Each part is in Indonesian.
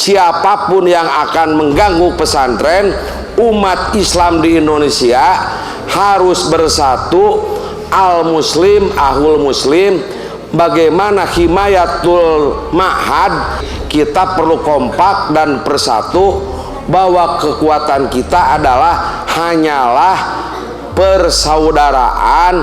siapapun yang akan mengganggu pesantren, umat Islam di Indonesia harus bersatu, al muslim ahul muslim. Bagaimana himayatul ma'had, kita perlu kompak dan bersatu bahwa kekuatan kita adalah hanyalah persaudaraan,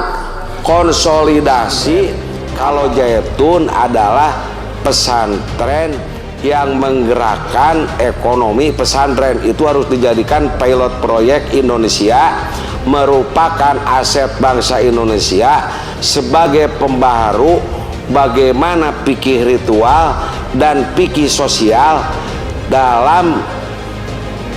konsolidasi. Kalau Zaitun adalah pesantren yang menggerakkan ekonomi pesantren, itu harus dijadikan pilot proyek Indonesia, merupakan aset bangsa Indonesia sebagai pembaharu bagaimana fikih ritual dan fikih sosial dalam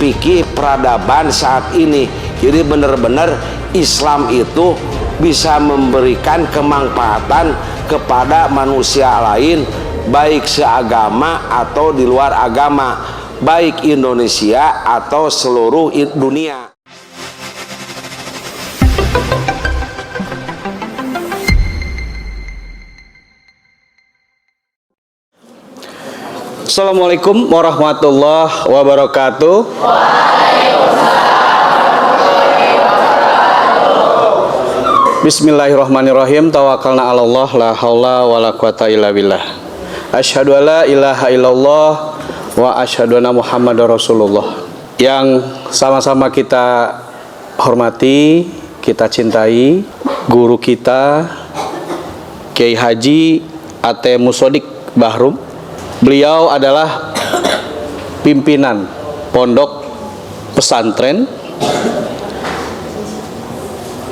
fikih peradaban saat ini. Jadi benar-benar Islam itu bisa memberikan kemanfaatan kepada manusia lain, baik seagama atau di luar agama, baik Indonesia atau seluruh dunia. Assalamualaikum warahmatullahi wabarakatuh. Bismillahirrahmanirrahim. Tawakkalna 'ala Allah, la haula wala quwata illa billah. Asyhadu alla ilaha illallah wa asyhadu anna Muhammadar Rasulullah. Yang sama-sama kita hormati, kita cintai guru kita Kiai Haji A.T. Musodik Bahrum. Beliau adalah pimpinan pondok pesantren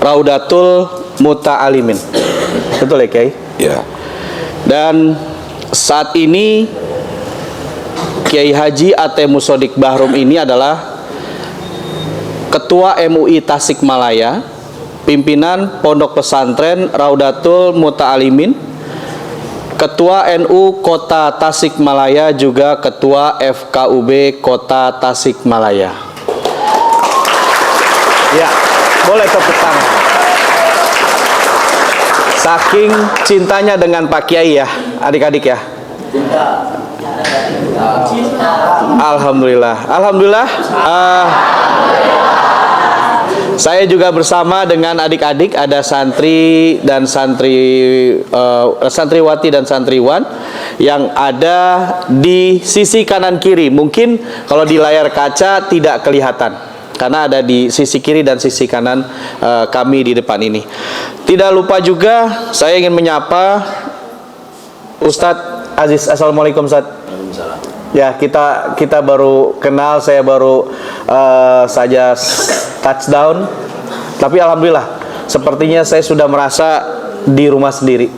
Raudatul Muta'alimin. Betul ya, Kiai? Ya. Dan saat ini Kiai Haji A.T. Musodik Bahrum ini adalah Ketua MUI Tasikmalaya, pimpinan pondok pesantren Raudatul Muta'alimin, Ketua NU Kota Tasikmalaya, juga Ketua FKUB Kota Tasikmalaya. Ya, boleh tepuk tangan. Saking cintanya dengan Pak Kiai ya, adik-adik ya. Alhamdulillah. Alhamdulillah. Saya juga bersama dengan adik-adik, ada santri dan santriwati dan santriwan yang ada di sisi kanan kiri. Mungkin kalau di layar kaca tidak kelihatan karena ada di sisi kiri dan sisi kanan kami di depan ini. Tidak lupa juga saya ingin menyapa Ustadz Aziz. Assalamualaikum Ustadz. Ya, kita baru kenal, saya baru saja touchdown, tapi alhamdulillah sepertinya saya sudah merasa di rumah sendiri.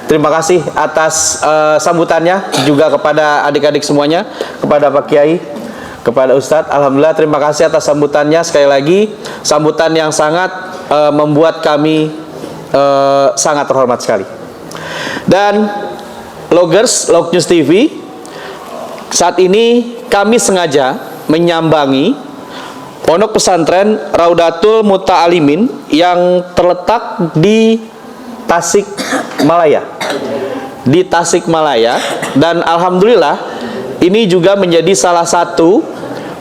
Terima kasih atas sambutannya, juga kepada adik-adik semuanya, kepada Pak Kiai, kepada Ustadz. Alhamdulillah, terima kasih atas sambutannya. Sekali lagi, sambutan yang sangat membuat kami sangat terhormat sekali. Dan Loggers, Log News TV, saat ini kami sengaja menyambangi pondok pesantren Raudatul Muta'alimin yang terletak di Tasikmalaya. Di Tasikmalaya, dan alhamdulillah ini juga menjadi salah satu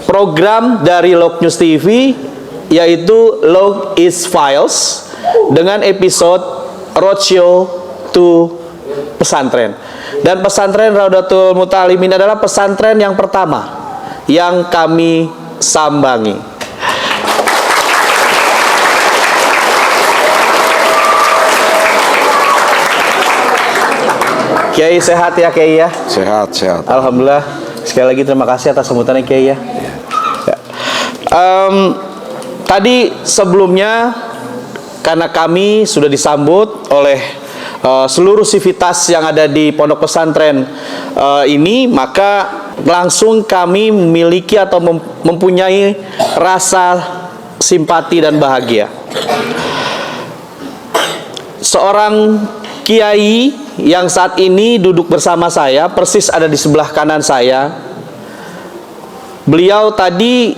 program dari Log News TV, yaitu Log is Files, dengan episode Roadshow to Pesantren. Dan pesantren Raudatul Muta'alimin adalah pesantren yang pertama yang kami sambangi. Kiai sehat ya, Kiai ya? Sehat. Alhamdulillah. Sekali lagi terima kasih atas sambutannya, Kiai ya. Tadi sebelumnya, karena kami sudah disambut oleh seluruh sivitas yang ada di pondok pesantren ini, maka langsung kami memiliki atau mempunyai rasa simpati dan bahagia. Seorang kiai yang saat ini duduk bersama saya, persis ada di sebelah kanan saya, beliau tadi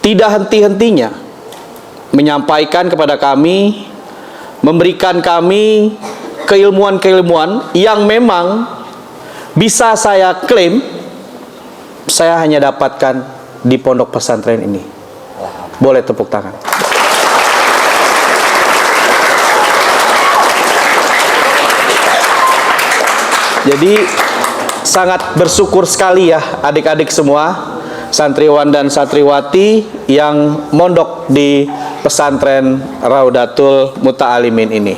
tidak henti-hentinya menyampaikan kepada kami, memberikan kami keilmuan-keilmuan yang memang bisa saya klaim saya hanya dapatkan di pondok pesantren ini. Boleh tepuk tangan. Jadi sangat bersyukur sekali ya adik-adik semua, santriwan dan santriwati yang mondok di pesantren Raudatul Muta'alimin ini.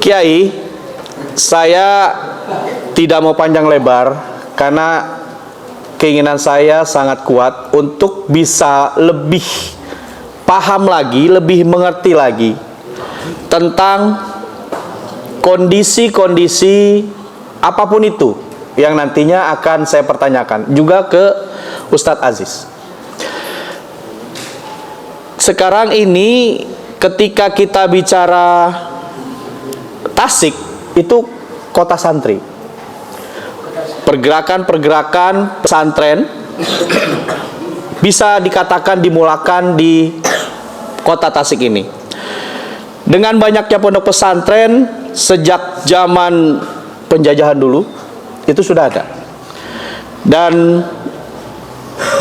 Kiai, saya tidak mau panjang lebar karena keinginan saya sangat kuat untuk bisa lebih paham lagi, lebih mengerti lagi tentang kondisi-kondisi apapun itu yang nantinya akan saya pertanyakan juga ke Ustadz Aziz. Sekarang ini ketika kita bicara Tasik, itu kota santri. Pergerakan-pergerakan pesantren bisa dikatakan dimulakan di kota Tasik ini. Dengan banyaknya pondok pesantren sejak zaman penjajahan dulu itu sudah ada. Dan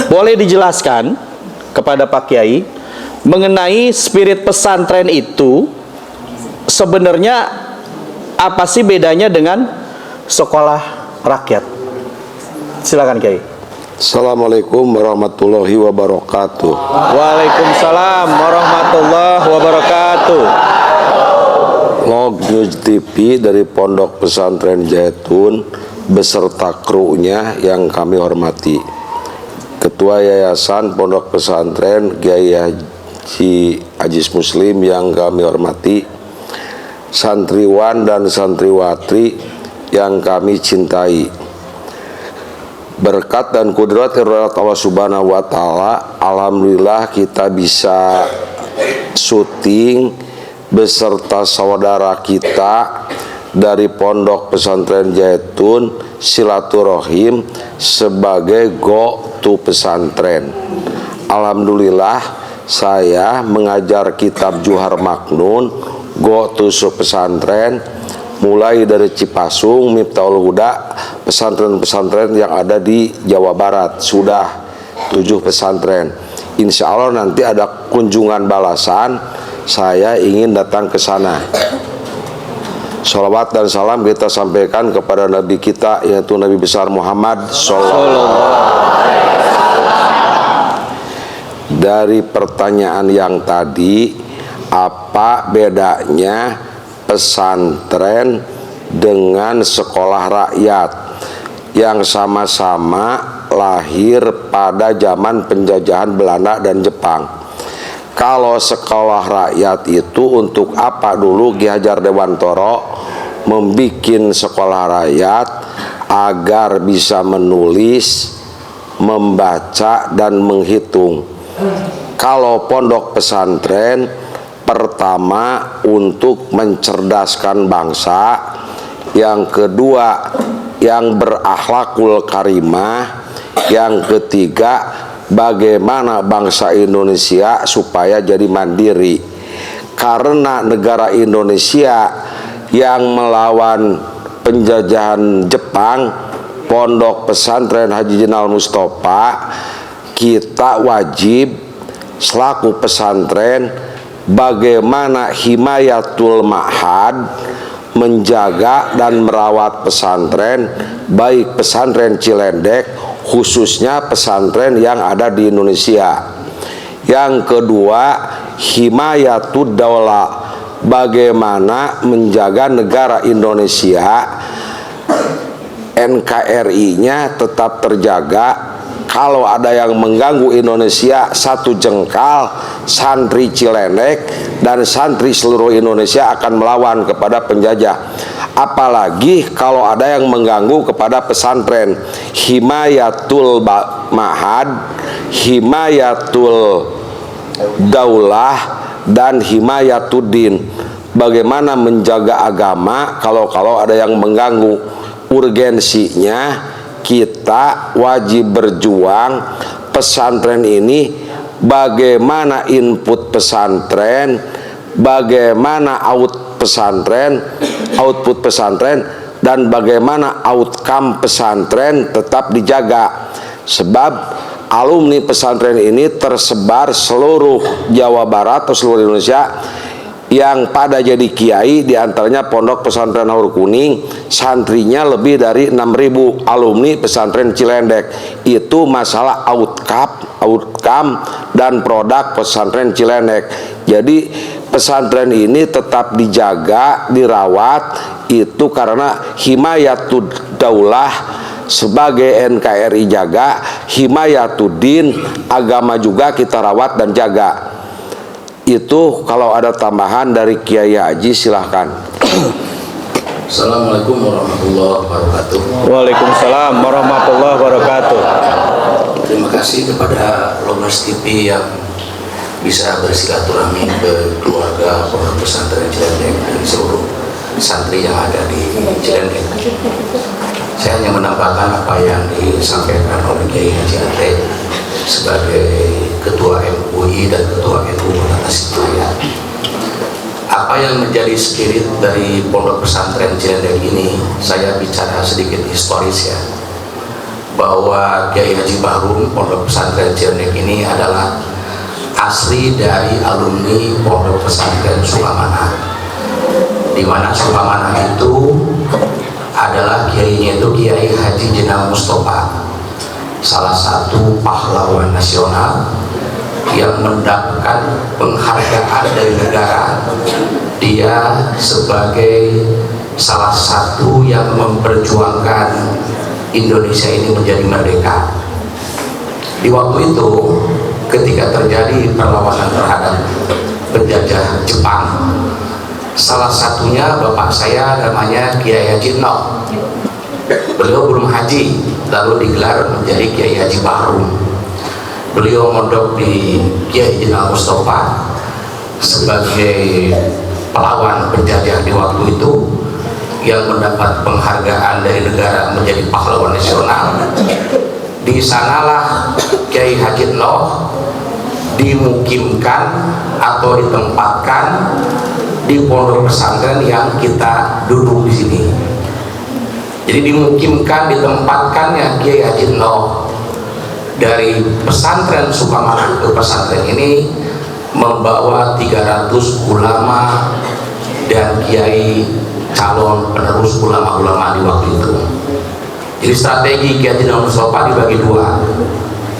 boleh dijelaskan kepada Pak Kiai mengenai spirit pesantren itu sebenarnya apa sih bedanya dengan sekolah rakyat? Silakan Kiai. Assalamualaikum warahmatullahi wabarakatuh. Waalaikumsalam warahmatullahi wabarakatuh. Log News TV dari Pondok Pesantren Zaitun beserta krunya yang kami hormati. Ketua Yayasan Pondok Pesantren Kiai Haji Aziz Muslim yang kami hormati, santriwan dan santriwatri yang kami cintai. Berkat dan kudrat Allah Subhanahu wa Ta'ala, alhamdulillah kita bisa syuting beserta saudara kita dari Pondok Pesantren Zaitun silaturahim sebagai go to pesantren. Alhamdulillah saya mengajar kitab Juhar Maknun go to pesantren mulai dari Cipasung, Miftahul Huda, pesantren-pesantren yang ada di Jawa Barat sudah 7 pesantren. Insya Allah nanti ada kunjungan balasan, saya ingin datang ke sana. Sholawat dan salam kita sampaikan kepada Nabi kita, yaitu Nabi besar Muhammad Sallallahu. Dari pertanyaan yang tadi, apa bedanya pesantren dengan sekolah rakyat yang sama-sama lahir pada zaman penjajahan Belanda dan Jepang? Kalau sekolah rakyat itu untuk apa dulu Ki Hajar Dewantoro membikin sekolah rakyat? Agar bisa menulis, membaca dan menghitung. Kalau pondok pesantren pertama untuk mencerdaskan bangsa, yang kedua yang berakhlakul karimah, yang ketiga bagaimana bangsa Indonesia supaya jadi mandiri. Karena negara Indonesia yang melawan penjajahan Jepang, Pondok Pesantren Haji Jenal Mustofa, kita wajib selaku pesantren bagaimana himayatul ma'had, menjaga dan merawat pesantren, baik pesantren Cilendek khususnya pesantren yang ada di Indonesia. Yang kedua, himayatud daulah, bagaimana menjaga negara Indonesia, NKRI-nya tetap terjaga. Kalau ada yang mengganggu Indonesia satu jengkal, santri Cilendek dan santri seluruh Indonesia akan melawan kepada penjajah. Apalagi kalau ada yang mengganggu kepada pesantren. Himayatul ma'had, himayatul daulah, dan himayatuddin. Bagaimana menjaga agama kalau ada yang mengganggu. Urgensinya kita wajib berjuang pesantren ini, bagaimana input pesantren, bagaimana output pesantren, dan bagaimana outcome pesantren tetap dijaga. sebab alumni pesantren ini tersebar seluruh Jawa Barat atau seluruh Indonesia. Yang pada jadi kiai diantaranya Pondok Pesantren Naur Kuning, santrinya lebih dari 6.000 alumni pesantren Cilendek. Itu masalah outcome dan produk pesantren Cilendek. Jadi pesantren ini tetap dijaga, dirawat, itu karena himayatud daulah sebagai NKRI jaga, himayatuddin agama juga kita rawat dan jaga. Itu kalau ada tambahan dari Kiai Haji silahkan. Assalamualaikum warahmatullahi wabarakatuh. Waalaikumsalam warahmatullahi wabarakatuh. Terima kasih kepada Lomers TV yang bisa bersilaturahmi ke keluarga Pondok Pesantren Cilendek dan seluruh santri yang ada di Cilendek. Saya hanya menambahkan apa yang disampaikan oleh Kiai Haji Ate sebagai Ketua MUI dan Ketua NU Kota Tasikmalaya. Apa yang menjadi spirit dari Pondok Pesantren Cilendek ini, saya bicara sedikit historis ya, bahwa Kiai Haji Bahrum Pondok Pesantren Cilendek ini adalah asli dari alumni Pondok Pesantren Sukamana, di mana Sukamana itu adalah kiainya itu Kiai Haji Jenal Mustafa, salah satu pahlawan nasional yang mendapatkan penghargaan dari negara. Dia sebagai salah satu yang memperjuangkan Indonesia ini menjadi merdeka. Di waktu itu ketika terjadi perlawanan terhadap penjajah Jepang, salah satunya bapak saya namanya Kiai Haji Noh. Beliau belum haji, lalu digelar menjadi Kiai Haji Bahrum. Beliau mondok di Kiai Jenal Mustafa sebagai pelawan penjajah di waktu itu yang mendapat penghargaan dari negara menjadi pahlawan nasional. Di sanalah Kiai Haji Noh dimukimkan atau ditempatkan di pondok pesantren yang kita duduk di sini. Jadi dimukimkan, ditempatkannya Kiai Haji Noh dari pesantren Sukamana ke pesantren ini membawa 300 ulama dan kiai calon penerus ulama-ulama di waktu itu. Jadi strategi Kiai Haji Jenal Mustafa dibagi dua.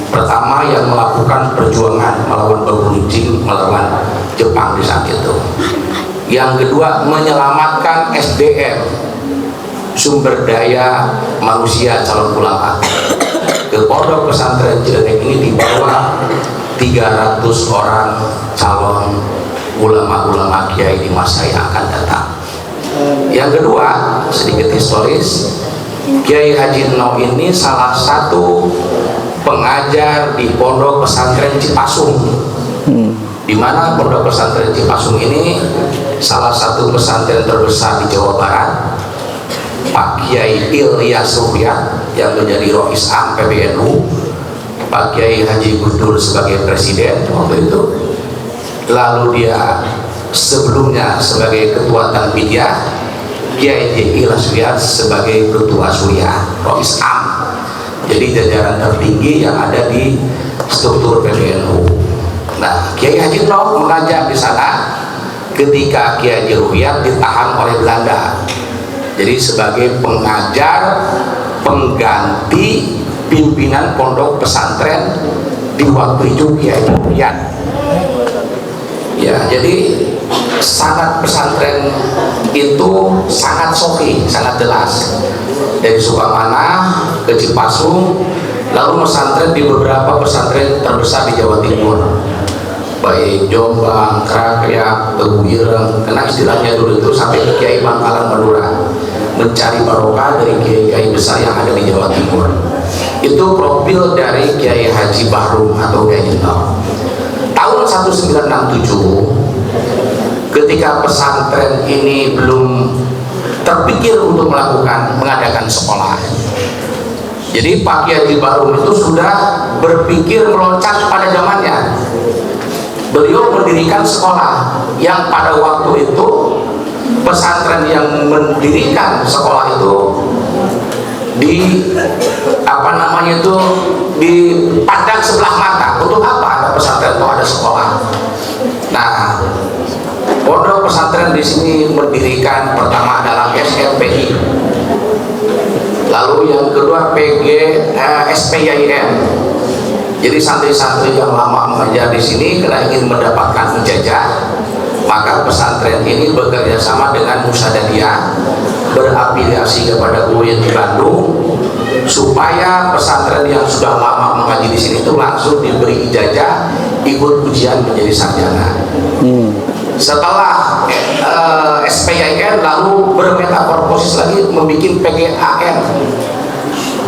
Pertama yang melakukan perjuangan melawan Babulucing, melawan Jepang di saat itu. Yang kedua menyelamatkan SDM, sumber daya manusia calon ulama. Ke Pondok Pesantren Cilendek ini dibawa 300 orang calon ulama-ulama kiai di masa yang akan datang. Yang kedua, sedikit historis, Kiai Haji Noh ini salah satu pengajar di Pondok Pesantren Cipasung, di mana Pondok Pesantren Cipasung ini salah satu pesantren terbesar di Jawa Barat. Pak Kiai Ilyas Ruhyat yang menjadi Rois Am PBNU, Pak Kiai Haji Gus-Dur sebagai presiden waktu itu, lalu dia sebelumnya sebagai ketua Tanbidiyah, Kiai Ilyas Ruhyat sebagai ketua Suriah Rois Am. Jadi jajaran tertinggi yang ada di struktur PBNU. Nah, Kiai Haji Noh mengajar di sana ketika Kiai Haji Ruhyat ditahan oleh Belanda. Jadi sebagai pengajar pengganti pimpinan pondok pesantren di waktu itu Kiai Haji Ruhyat. Ya, jadi sangat pesantren itu sangat sohi, sangat jelas. Dari Sukamana ke Cipasung, lalu pesantren di beberapa pesantren terbesar di Jawa Timur, baik Jombang, Krapiak, Teguh Ireng, karena istilahnya dulu itu sampai ke Kiai Bangkalan Madura, mencari barokah dari kiai-kiai besar yang ada di Jawa Timur. Itu profil dari Kiai Haji Bahrum atau Kiai Haji Noh. Tahun 1967, ketika pesantren ini belum terpikir untuk mengadakan sekolah, jadi Pak Kiai Haji Bahrum itu sudah berpikir meloncat pada zamannya. Beliau mendirikan sekolah yang pada waktu itu pesantren yang mendirikan sekolah itu di apa namanya itu dipandang sebelah mata. Untuk apa ada pesantren kok ada sekolah? Nah, pondok pesantren di sini mendirikan pertama adalah SMPI, lalu yang kedua SPIM. Jadi santri-santri yang lama mengajar di sini karena ingin mendapatkan ijazah, maka pesantren ini bekerja sama dengan Musadadiyah, berafiliasi kepada UIN Bandung, supaya pesantren yang sudah lama mengaji di sini itu langsung diberi ijazah, ikut ujian menjadi sarjana. Setelah SPIN lalu bermetamorfosis lagi membuat PGAN,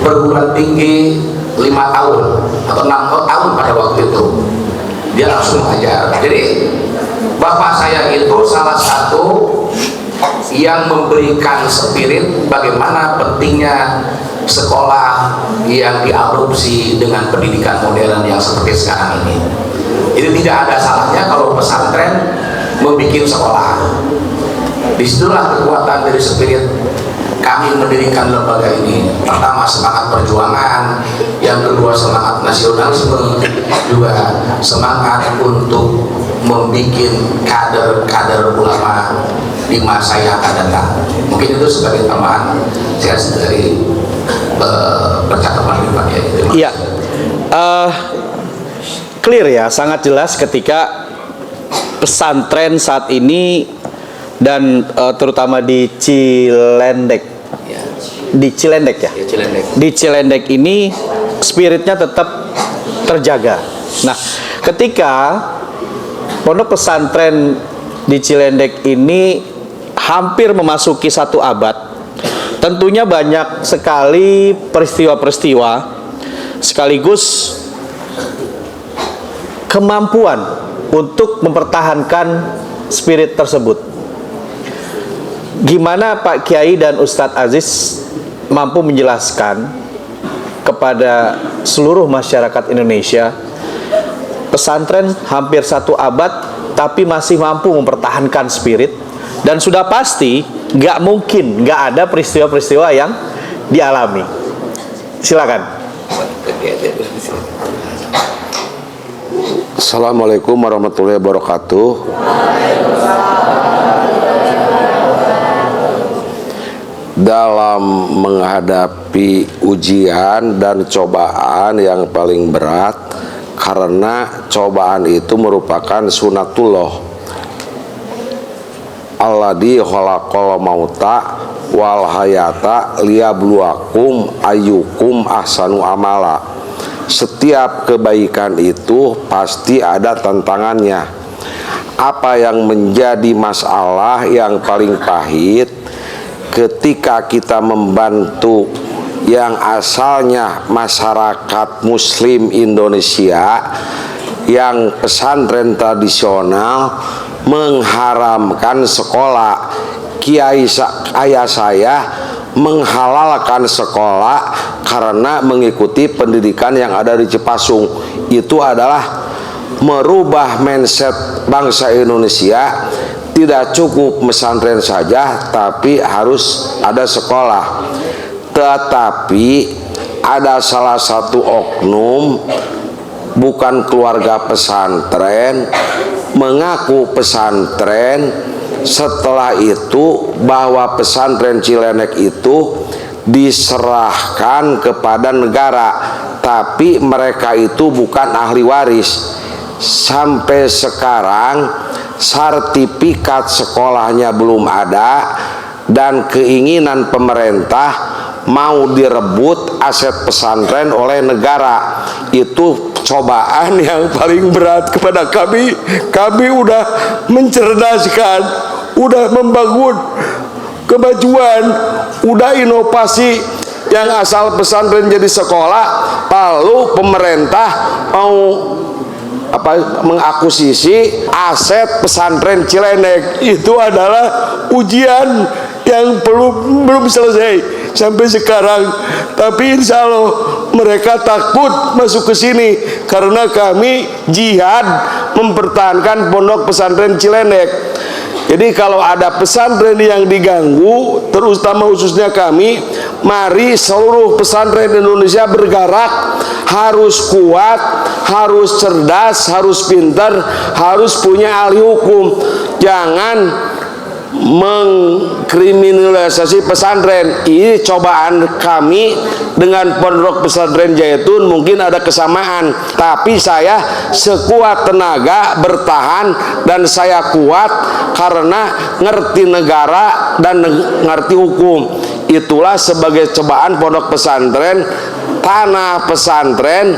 perguruan tinggi 5 tahun atau 6 tahun pada waktu itu dia langsung mengajar. Jadi bapak saya itu salah satu yang memberikan spirit bagaimana pentingnya sekolah yang diadopsi dengan pendidikan modern yang seperti sekarang ini. Jadi tidak ada salahnya kalau pesantren membuat sekolah. Disitulah kekuatan dari spirit kami mendirikan lembaga ini. Pertama semangat perjuangan, yang kedua semangat nasionalisme, juga semangat untuk membuat kader-kader ulama di masa yang akan datang. Mungkin itu sebagai tambahan saya dari percakapan Pak Kiai. Iya, clear ya, sangat jelas ketika pesantren saat ini dan terutama di Cilendek. Di Cilendek ya? Di Cilendek ini spiritnya tetap terjaga. Nah, ketika pondok pesantren di Cilendek ini hampir memasuki 1 abad, tentunya banyak sekali peristiwa-peristiwa sekaligus kemampuan untuk mempertahankan spirit tersebut. Gimana Pak Kiai dan Ustadz Aziz mampu menjelaskan kepada seluruh masyarakat Indonesia, pesantren hampir 1 abad tapi masih mampu mempertahankan spirit, dan sudah pasti nggak mungkin nggak ada peristiwa-peristiwa yang dialami. Silakan. Assalamualaikum warahmatullahi wabarakatuh. Dalam menghadapi ujian dan cobaan yang paling berat, karena cobaan itu merupakan sunatullah, alladzi khalaqal mauta wal hayata liyabluwakum ayyukum ahsanu amala. Setiap kebaikan itu pasti ada tantangannya. Apa yang menjadi masalah yang paling pahit ketika kita membantu yang asalnya masyarakat muslim Indonesia yang pesantren tradisional mengharamkan sekolah. Kiai ayah saya menghalalkan sekolah karena mengikuti pendidikan yang ada di Cipasung. Itu adalah merubah mindset bangsa Indonesia. Tidak cukup pesantren saja, tapi harus ada sekolah. Tetapi ada salah satu oknum bukan keluarga pesantren mengaku pesantren, setelah itu bahwa pesantren Cilendek itu diserahkan kepada negara, tapi mereka itu bukan ahli waris. Sampai sekarang sertifikat sekolahnya belum ada, dan keinginan pemerintah mau direbut aset pesantren oleh negara. Itu cobaan yang paling berat kepada kami. Kami udah mencerdaskan, udah membangun kemajuan, udah inovasi yang asal pesantren jadi sekolah, lalu pemerintah mau mengakuisisi aset pesantren Cilendek. Itu adalah ujian yang belum selesai sampai sekarang. Tapi insya Allah mereka takut masuk ke sini karena kami jihad mempertahankan pondok pesantren Cilendek. Jadi kalau ada pesantren yang diganggu, terutama khususnya kami, Mari seluruh pesantren Indonesia bergerak, harus kuat, harus cerdas, harus pintar, harus punya ahli hukum. Jangan mengkriminalisasi pesantren. Ini cobaan kami dengan Pondok Pesantren Zaitun. Mungkin ada kesamaan, tapi saya sekuat tenaga bertahan, dan saya kuat karena ngerti negara dan ngerti hukum. Itulah sebagai cobaan pondok pesantren. Tanah pesantren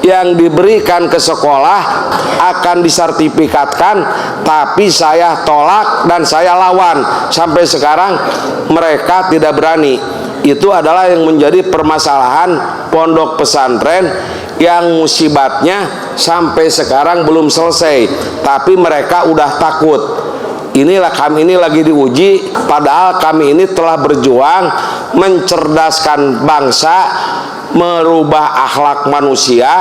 yang diberikan ke sekolah akan disertifikatkan, tapi saya tolak dan saya lawan. Sampai sekarang mereka tidak berani. Itu adalah yang menjadi permasalahan pondok pesantren yang musibatnya sampai sekarang belum selesai, tapi mereka udah takut. Inilah kami ini lagi diuji, padahal kami ini telah berjuang mencerdaskan bangsa, merubah akhlak manusia,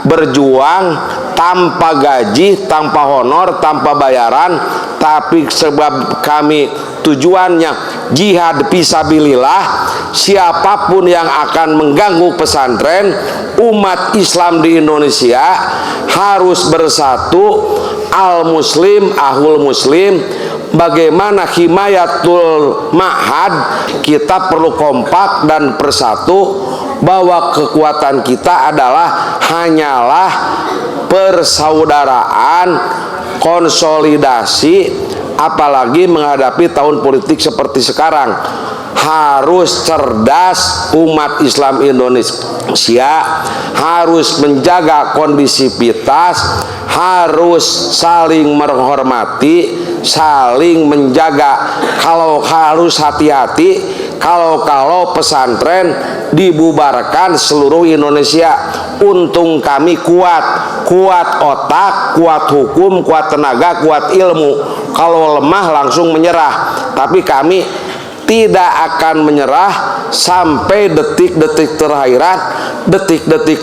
berjuang tanpa gaji, tanpa honor, tanpa bayaran. Tapi sebab kami tujuannya jihad fisabilillah, siapapun yang akan mengganggu pesantren, umat Islam di Indonesia harus bersatu, al muslim ahul muslim. Bagaimana himayatul ma'had, kita perlu kompak dan bersatu, bahwa kekuatan kita adalah hanyalah persaudaraan, konsolidasi. Apalagi menghadapi tahun politik seperti sekarang, harus cerdas umat Islam Indonesia, harus menjaga kondisivitas, harus saling menghormati, saling menjaga. Kalau harus hati-hati kalau pesantren dibubarkan seluruh Indonesia. Untung kami kuat otak, kuat hukum, kuat tenaga, kuat ilmu. Kalau lemah langsung menyerah. Tapi kami tidak akan menyerah sampai detik-detik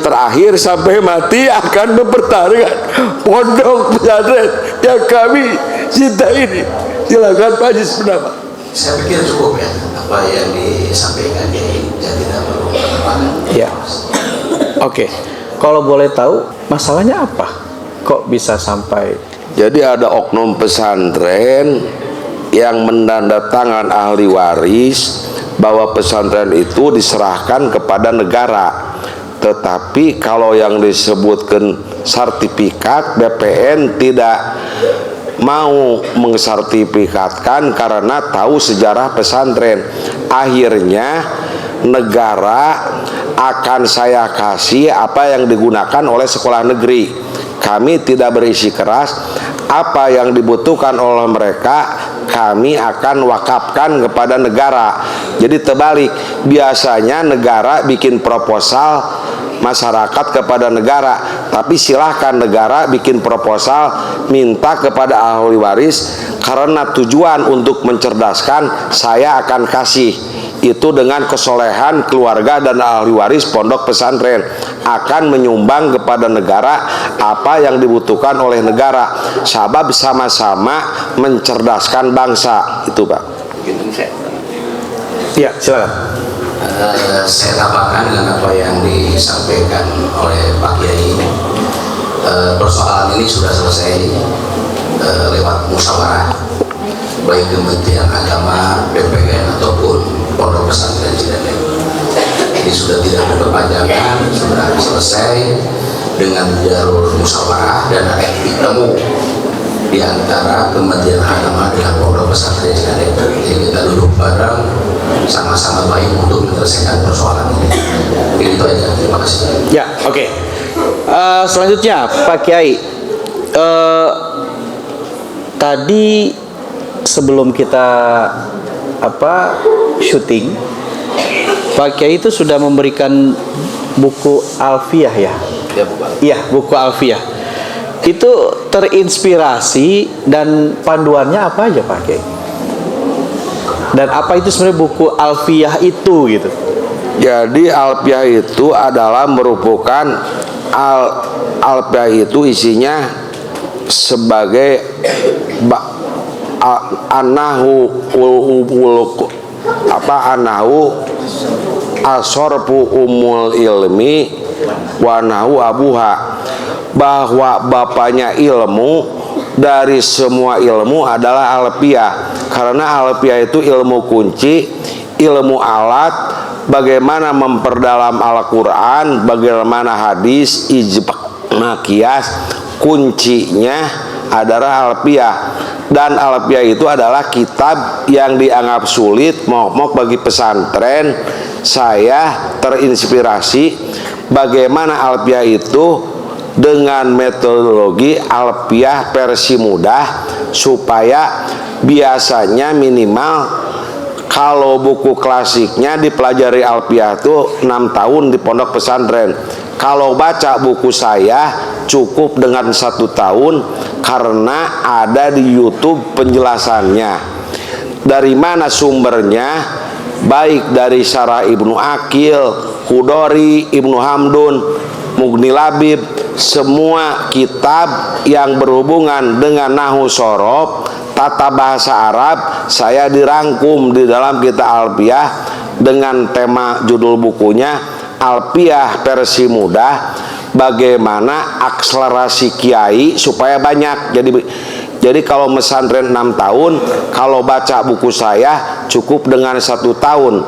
terakhir, sampai mati akan mempertaruhkan pondok pesantren yang kami cinta ini. Silakan Pak Haji pendapat. Saya pikir cukup ya apa yang disampaikan ini, jadi tidak perlu pengembangan. Ya, oke. Kalau boleh tahu masalahnya apa? Kok bisa sampai? Jadi ada oknum pesantren yang menandatangan ahli waris bahwa pesantren itu diserahkan kepada negara. Tetapi kalau yang disebutkan sertifikat, BPN tidak mau mengsertifikatkan karena tahu sejarah pesantren. Akhirnya negara akan saya kasih apa yang digunakan oleh sekolah negeri. Kami tidak berisi keras. Apa yang dibutuhkan oleh mereka kami akan wakafkan kepada negara. Jadi terbalik, biasanya negara bikin proposal masyarakat kepada negara, tapi silahkan negara bikin proposal minta kepada ahli waris, karena tujuan untuk mencerdaskan. Saya akan kasih itu dengan kesolehan keluarga dan ahli waris pondok pesantren akan menyumbang kepada negara apa yang dibutuhkan oleh negara, sabab sama-sama mencerdaskan bangsa. Itu Pak. Ya, silakan. Saya tambahkan dengan apa yang disampaikan oleh Pak Kiai. Persoalan ini sudah selesai lewat musyawarah, baik Kementerian Agama, BPN ataupun Pondok Pesantren Ciledug. Ini sudah tidak berkepanjangan, sudah selesai dengan jalur musyawarah dan ada titik temu di antara Kementerian Agama dengan Pondok Pesantren Ciledug. Jadi kita duduk bareng, sama-sama baik untuk menyelesaikan persoalan ini. Itu aja, terima kasih. Ya, oke. Selanjutnya Pak Kiai, tadi sebelum kita syuting, Pak Kiai itu sudah memberikan buku Alfiyah ya? Iya, buku Alfiyah. Itu terinspirasi dan panduannya apa aja Pak Kiai? Dan apa itu sebenarnya buku Alfiyah itu gitu? Jadi Alfiyah itu adalah merupakan Alfiyah itu isinya sebagai anahu asorfu umul ilmi wa nahu abuha, bahwa bapaknya ilmu dari semua ilmu adalah alfiah, karena alfiah itu ilmu kunci, ilmu alat, bagaimana memperdalam Al-Quran, bagaimana hadis, ijma, qiyas, kuncinya adalah alfiah. Dan alfiah itu adalah kitab yang dianggap sulit mok-mok bagi pesantren. Saya terinspirasi bagaimana alfiah itu dengan metodologi alfiah versi mudah, supaya biasanya minimal kalau buku klasiknya dipelajari alfiah itu 6 tahun di pondok pesantren. Kalau baca buku saya cukup dengan 1 tahun, karena ada di YouTube penjelasannya. Dari mana sumbernya? Baik dari Syarah Ibnu Aqil, Qudori, Ibnu Hamdun, Mughni Labib, semua kitab yang berhubungan dengan nahwu shorof, tata bahasa Arab, saya dirangkum di dalam kitab alfiah dengan tema judul bukunya Alfiah versi mudah, bagaimana akselerasi kiai supaya banyak. Jadi kalau pesantren 6 tahun, kalau baca buku saya cukup dengan 1 tahun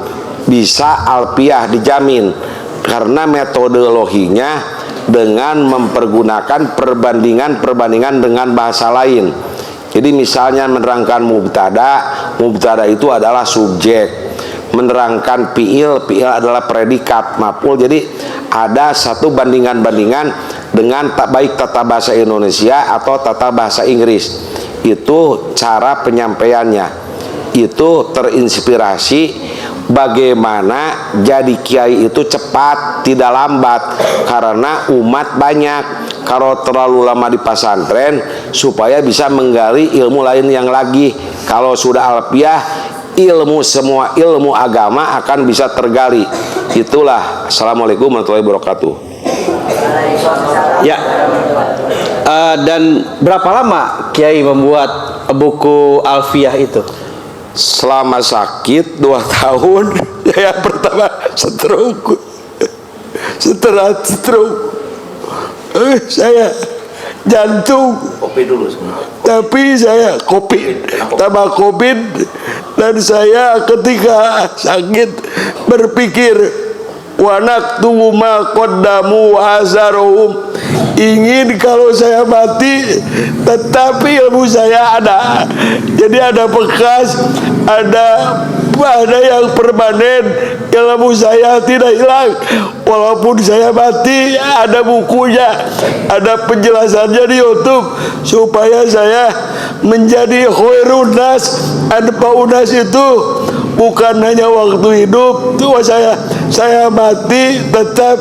bisa alfiah dijamin, karena metodologinya dengan mempergunakan perbandingan dengan bahasa lain. Jadi misalnya menerangkan mubtada itu adalah subjek, menerangkan fiil adalah predikat, maf'ul. Jadi ada satu bandingan dengan baik tata bahasa Indonesia atau tata bahasa Inggris. Itu cara penyampaiannya. Itu terinspirasi bagaimana jadi kiai itu cepat, tidak lambat, karena umat banyak. Kalau terlalu lama di pesantren, supaya bisa menggali ilmu lain yang lagi. Kalau sudah alfiah, semua ilmu agama akan bisa tergali. Itulah. Assalamualaikum warahmatullahi wabarakatuh. Ya. Dan berapa lama Kiai membuat buku alfiah itu? Selama sakit 2 tahun. Yang pertama stroke. Setelah stroke saya jantung. Kopi dulu semua. Tapi saya tambah COVID, dan saya ketika sakit berpikir, wanak tunggu ma qaddamu wa azaruhum, ingin kalau saya mati tetapi ilmu saya ada. Jadi ada bekas, ada yang permanen, ilmu saya tidak hilang. Walaupun saya mati, ada bukunya, ada penjelasannya di YouTube, supaya saya menjadi khairun nas, anfa'un nas itu bukan hanya waktu hidup. Tuh saya mati tetap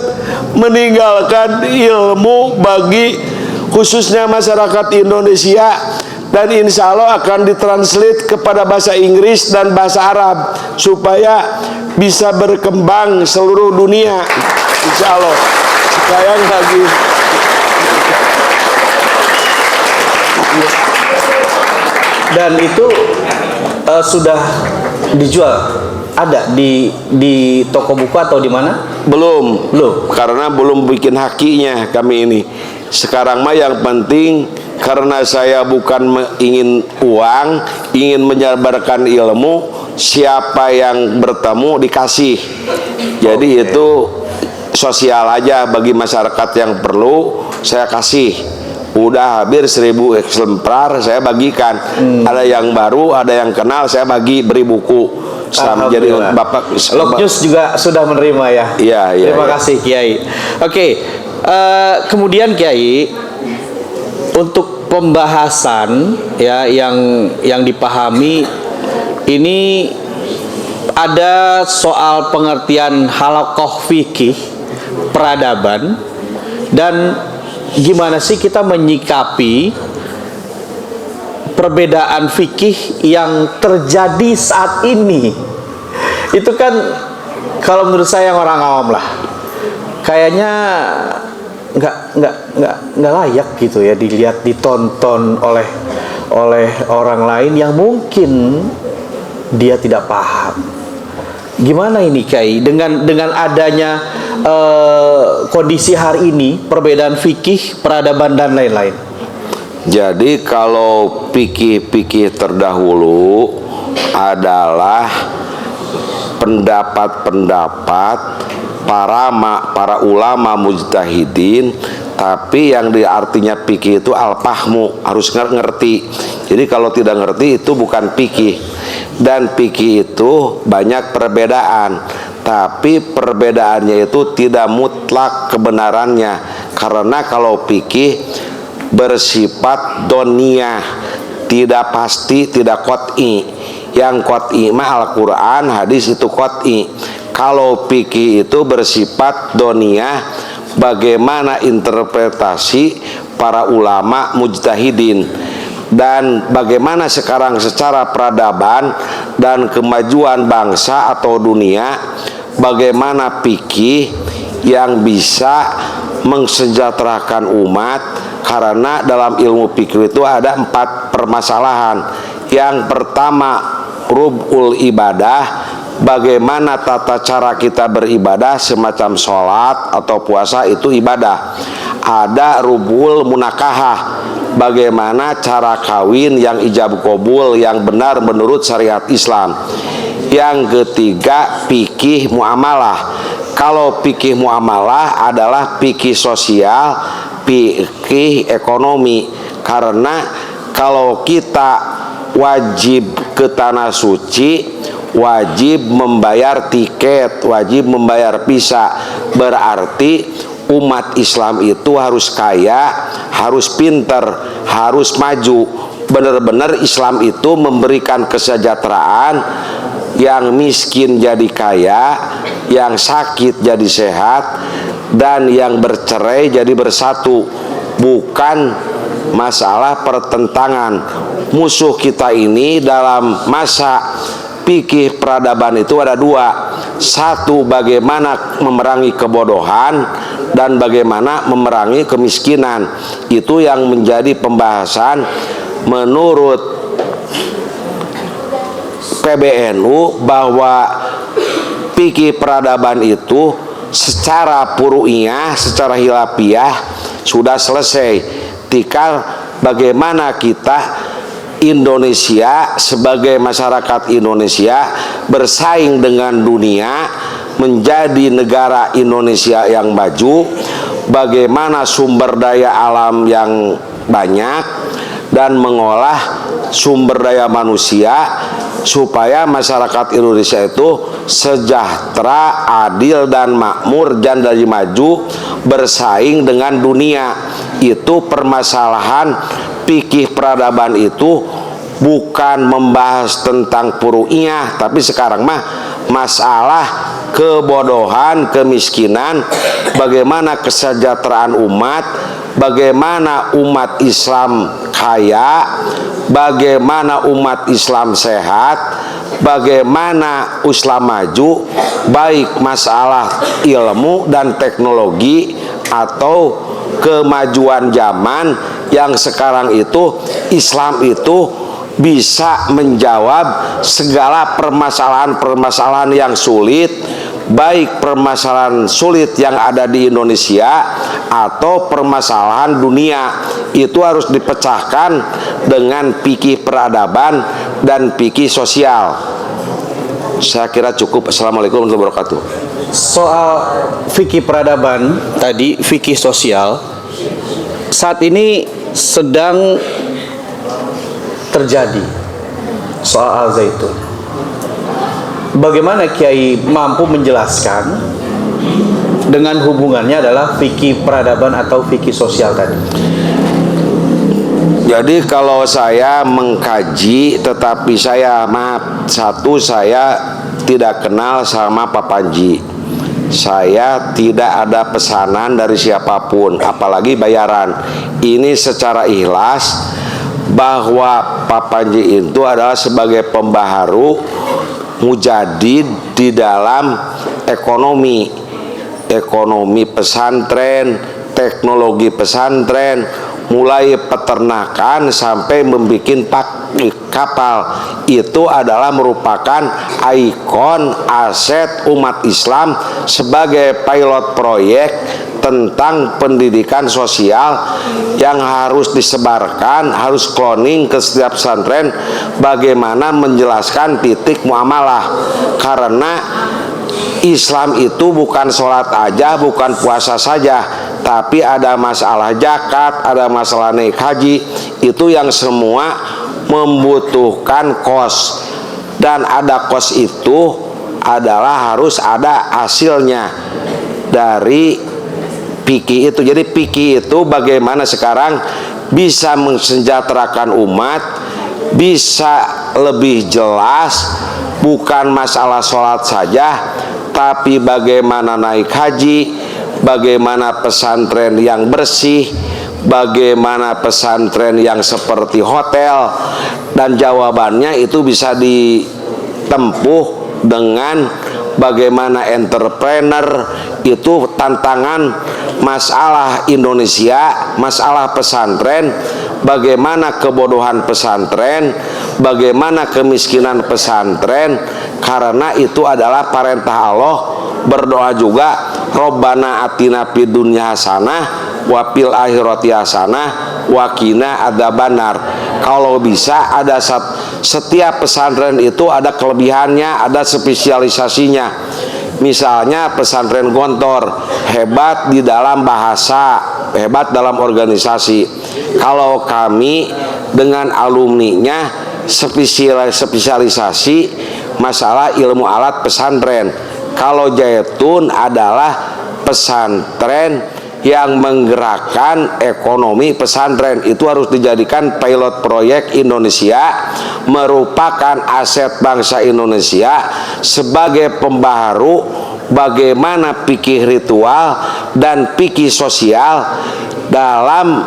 meninggalkan ilmu bagi khususnya masyarakat Indonesia, dan insya Allah akan ditranslate kepada bahasa Inggris dan bahasa Arab supaya bisa berkembang seluruh dunia, insya Allah. Sekarang lagi dan itu sudah dijual, ada di toko buku atau di mana? belum, karena belum bikin hakinya kami ini. Sekarang mah yang penting, karena saya bukan ingin uang, ingin menyebarkan ilmu, siapa yang bertemu dikasih. Jadi itu sosial aja, bagi masyarakat yang perlu saya kasih. Udah hampir 1000 eksemplar saya bagikan. Ada yang baru, ada yang kenal, saya beri buku. Jadi Bapak Loknews juga sudah menerima ya. Iya. Terima kasih Kiai. Oke, kemudian Kiai, untuk pembahasan ya yang dipahami ini, ada soal pengertian halaqah fikih, peradaban, dan gimana sih kita menyikapi perbedaan fikih yang terjadi saat ini. Itu kan kalau menurut saya yang orang awam lah, kayaknya nggak layak gitu ya dilihat, ditonton oleh orang lain yang mungkin dia tidak paham. Gimana ini Kiai dengan adanya kondisi hari ini, perbedaan fikih, peradaban dan lain-lain? Jadi kalau fikih terdahulu adalah pendapat-pendapat para ulama mujtahidin, tapi yang artinya fikih itu al-fahmu, harus ngerti. Jadi kalau tidak ngerti itu bukan fikih. Dan fikih itu banyak perbedaan, tapi perbedaannya itu tidak mutlak kebenarannya, karena kalau fikih bersifat doniyah, tidak pasti, tidak qot'i. Yang qot'i mah Al-Quran, hadis itu qot'i. Kalau fikih itu bersifat doniyah, bagaimana interpretasi para ulama mujtahidin, dan bagaimana sekarang secara peradaban dan kemajuan bangsa atau dunia, bagaimana fikih yang bisa mensejahterakan umat. Karena dalam ilmu fikih itu ada 4 permasalahan. Yang pertama, rub'ul ibadah, bagaimana tata cara kita beribadah, semacam sholat atau puasa itu ibadah. Ada rub'ul munakahah, bagaimana cara kawin yang ijab qabul yang benar menurut syariat Islam. Yang ketiga, fikih muamalah. Kalau fikih muamalah adalah fikih sosial, fikih ekonomi. Karena kalau kita wajib ke tanah suci, wajib membayar tiket, wajib membayar visa, berarti umat Islam itu harus kaya, harus pinter, harus maju. Benar-benar Islam itu memberikan kesejahteraan, yang miskin jadi kaya, yang sakit jadi sehat, dan yang bercerai jadi bersatu. Bukan masalah pertentangan. Musuh kita ini dalam masa fikih peradaban itu ada 2. Satu, bagaimana memerangi kebodohan, dan bagaimana memerangi kemiskinan. Itu yang menjadi pembahasan menurut PBNU, bahwa fikih peradaban itu secara furu'iyah, secara hilafiyah sudah selesai. Tinggal bagaimana kita Indonesia sebagai masyarakat Indonesia bersaing dengan dunia, menjadi negara Indonesia yang maju, bagaimana sumber daya alam yang banyak, dan mengolah sumber daya manusia supaya masyarakat Indonesia itu sejahtera, adil dan makmur, dan dari maju bersaing dengan dunia. Itu permasalahan fikih peradaban itu, bukan membahas tentang furu'iyah, tapi sekarang mah masalah kebodohan, kemiskinan, bagaimana kesejahteraan umat, bagaimana umat Islam kaya, bagaimana umat Islam sehat, bagaimana Islam maju, baik masalah ilmu dan teknologi atau kemajuan zaman yang sekarang itu. Islam itu bisa menjawab segala permasalahan-permasalahan yang sulit, baik permasalahan sulit yang ada di Indonesia atau permasalahan dunia. Itu harus dipecahkan dengan fikih peradaban dan fikih sosial. Saya kira cukup. Assalamualaikum warahmatullahi wabarakatuh. Soal fikih peradaban tadi, fikih sosial saat ini sedang terjadi soal Al-Zaitun. Bagaimana Kiai mampu menjelaskan dengan hubungannya adalah fikih peradaban atau fikih sosial tadi? Jadi kalau saya mengkaji, tetapi saya tidak kenal sama Pak Panji. Saya tidak ada pesanan dari siapapun, apalagi bayaran. Ini secara ikhlas, bahwa Pak Panji itu adalah sebagai pembaharu mujadid di dalam ekonomi pesantren, teknologi pesantren, mulai peternakan sampai membuat kapal, itu adalah merupakan ikon aset umat Islam sebagai pilot proyek tentang pendidikan sosial yang harus disebarkan, harus cloning ke setiap pesantren, bagaimana menjelaskan titik muamalah. Karena Islam itu bukan sholat aja, bukan puasa saja, tapi ada masalah zakat, ada masalah naik haji, itu yang semua membutuhkan kos, dan ada kos itu adalah harus ada hasilnya dari fikih itu. Jadi fikih itu bagaimana sekarang bisa mensejahterakan umat, bisa lebih jelas, bukan masalah sholat saja, tapi bagaimana naik haji, bagaimana pesantren yang bersih, bagaimana pesantren yang seperti hotel, dan jawabannya itu bisa ditempuh dengan bagaimana entrepreneur. Itu tantangan masalah Indonesia, masalah pesantren, bagaimana kebodohan pesantren, bagaimana kemiskinan pesantren. Karena itu adalah perintah Allah. Berdoa juga, Robbana atina fid dunya hasanah wa fil akhirati hasanah wa qina adzabannar. Kalau bisa ada setiap pesantren itu ada kelebihannya, ada spesialisasinya. Misalnya pesantren Gontor hebat di dalam bahasa, hebat dalam organisasi. Kalau kami dengan alumninya spesialisasi masalah ilmu alat pesantren. Kalau Zaitun adalah pesantren yang menggerakkan ekonomi pesantren, itu harus dijadikan pilot proyek Indonesia, merupakan aset bangsa Indonesia sebagai pembaharu bagaimana fikih ritual dan fikih sosial dalam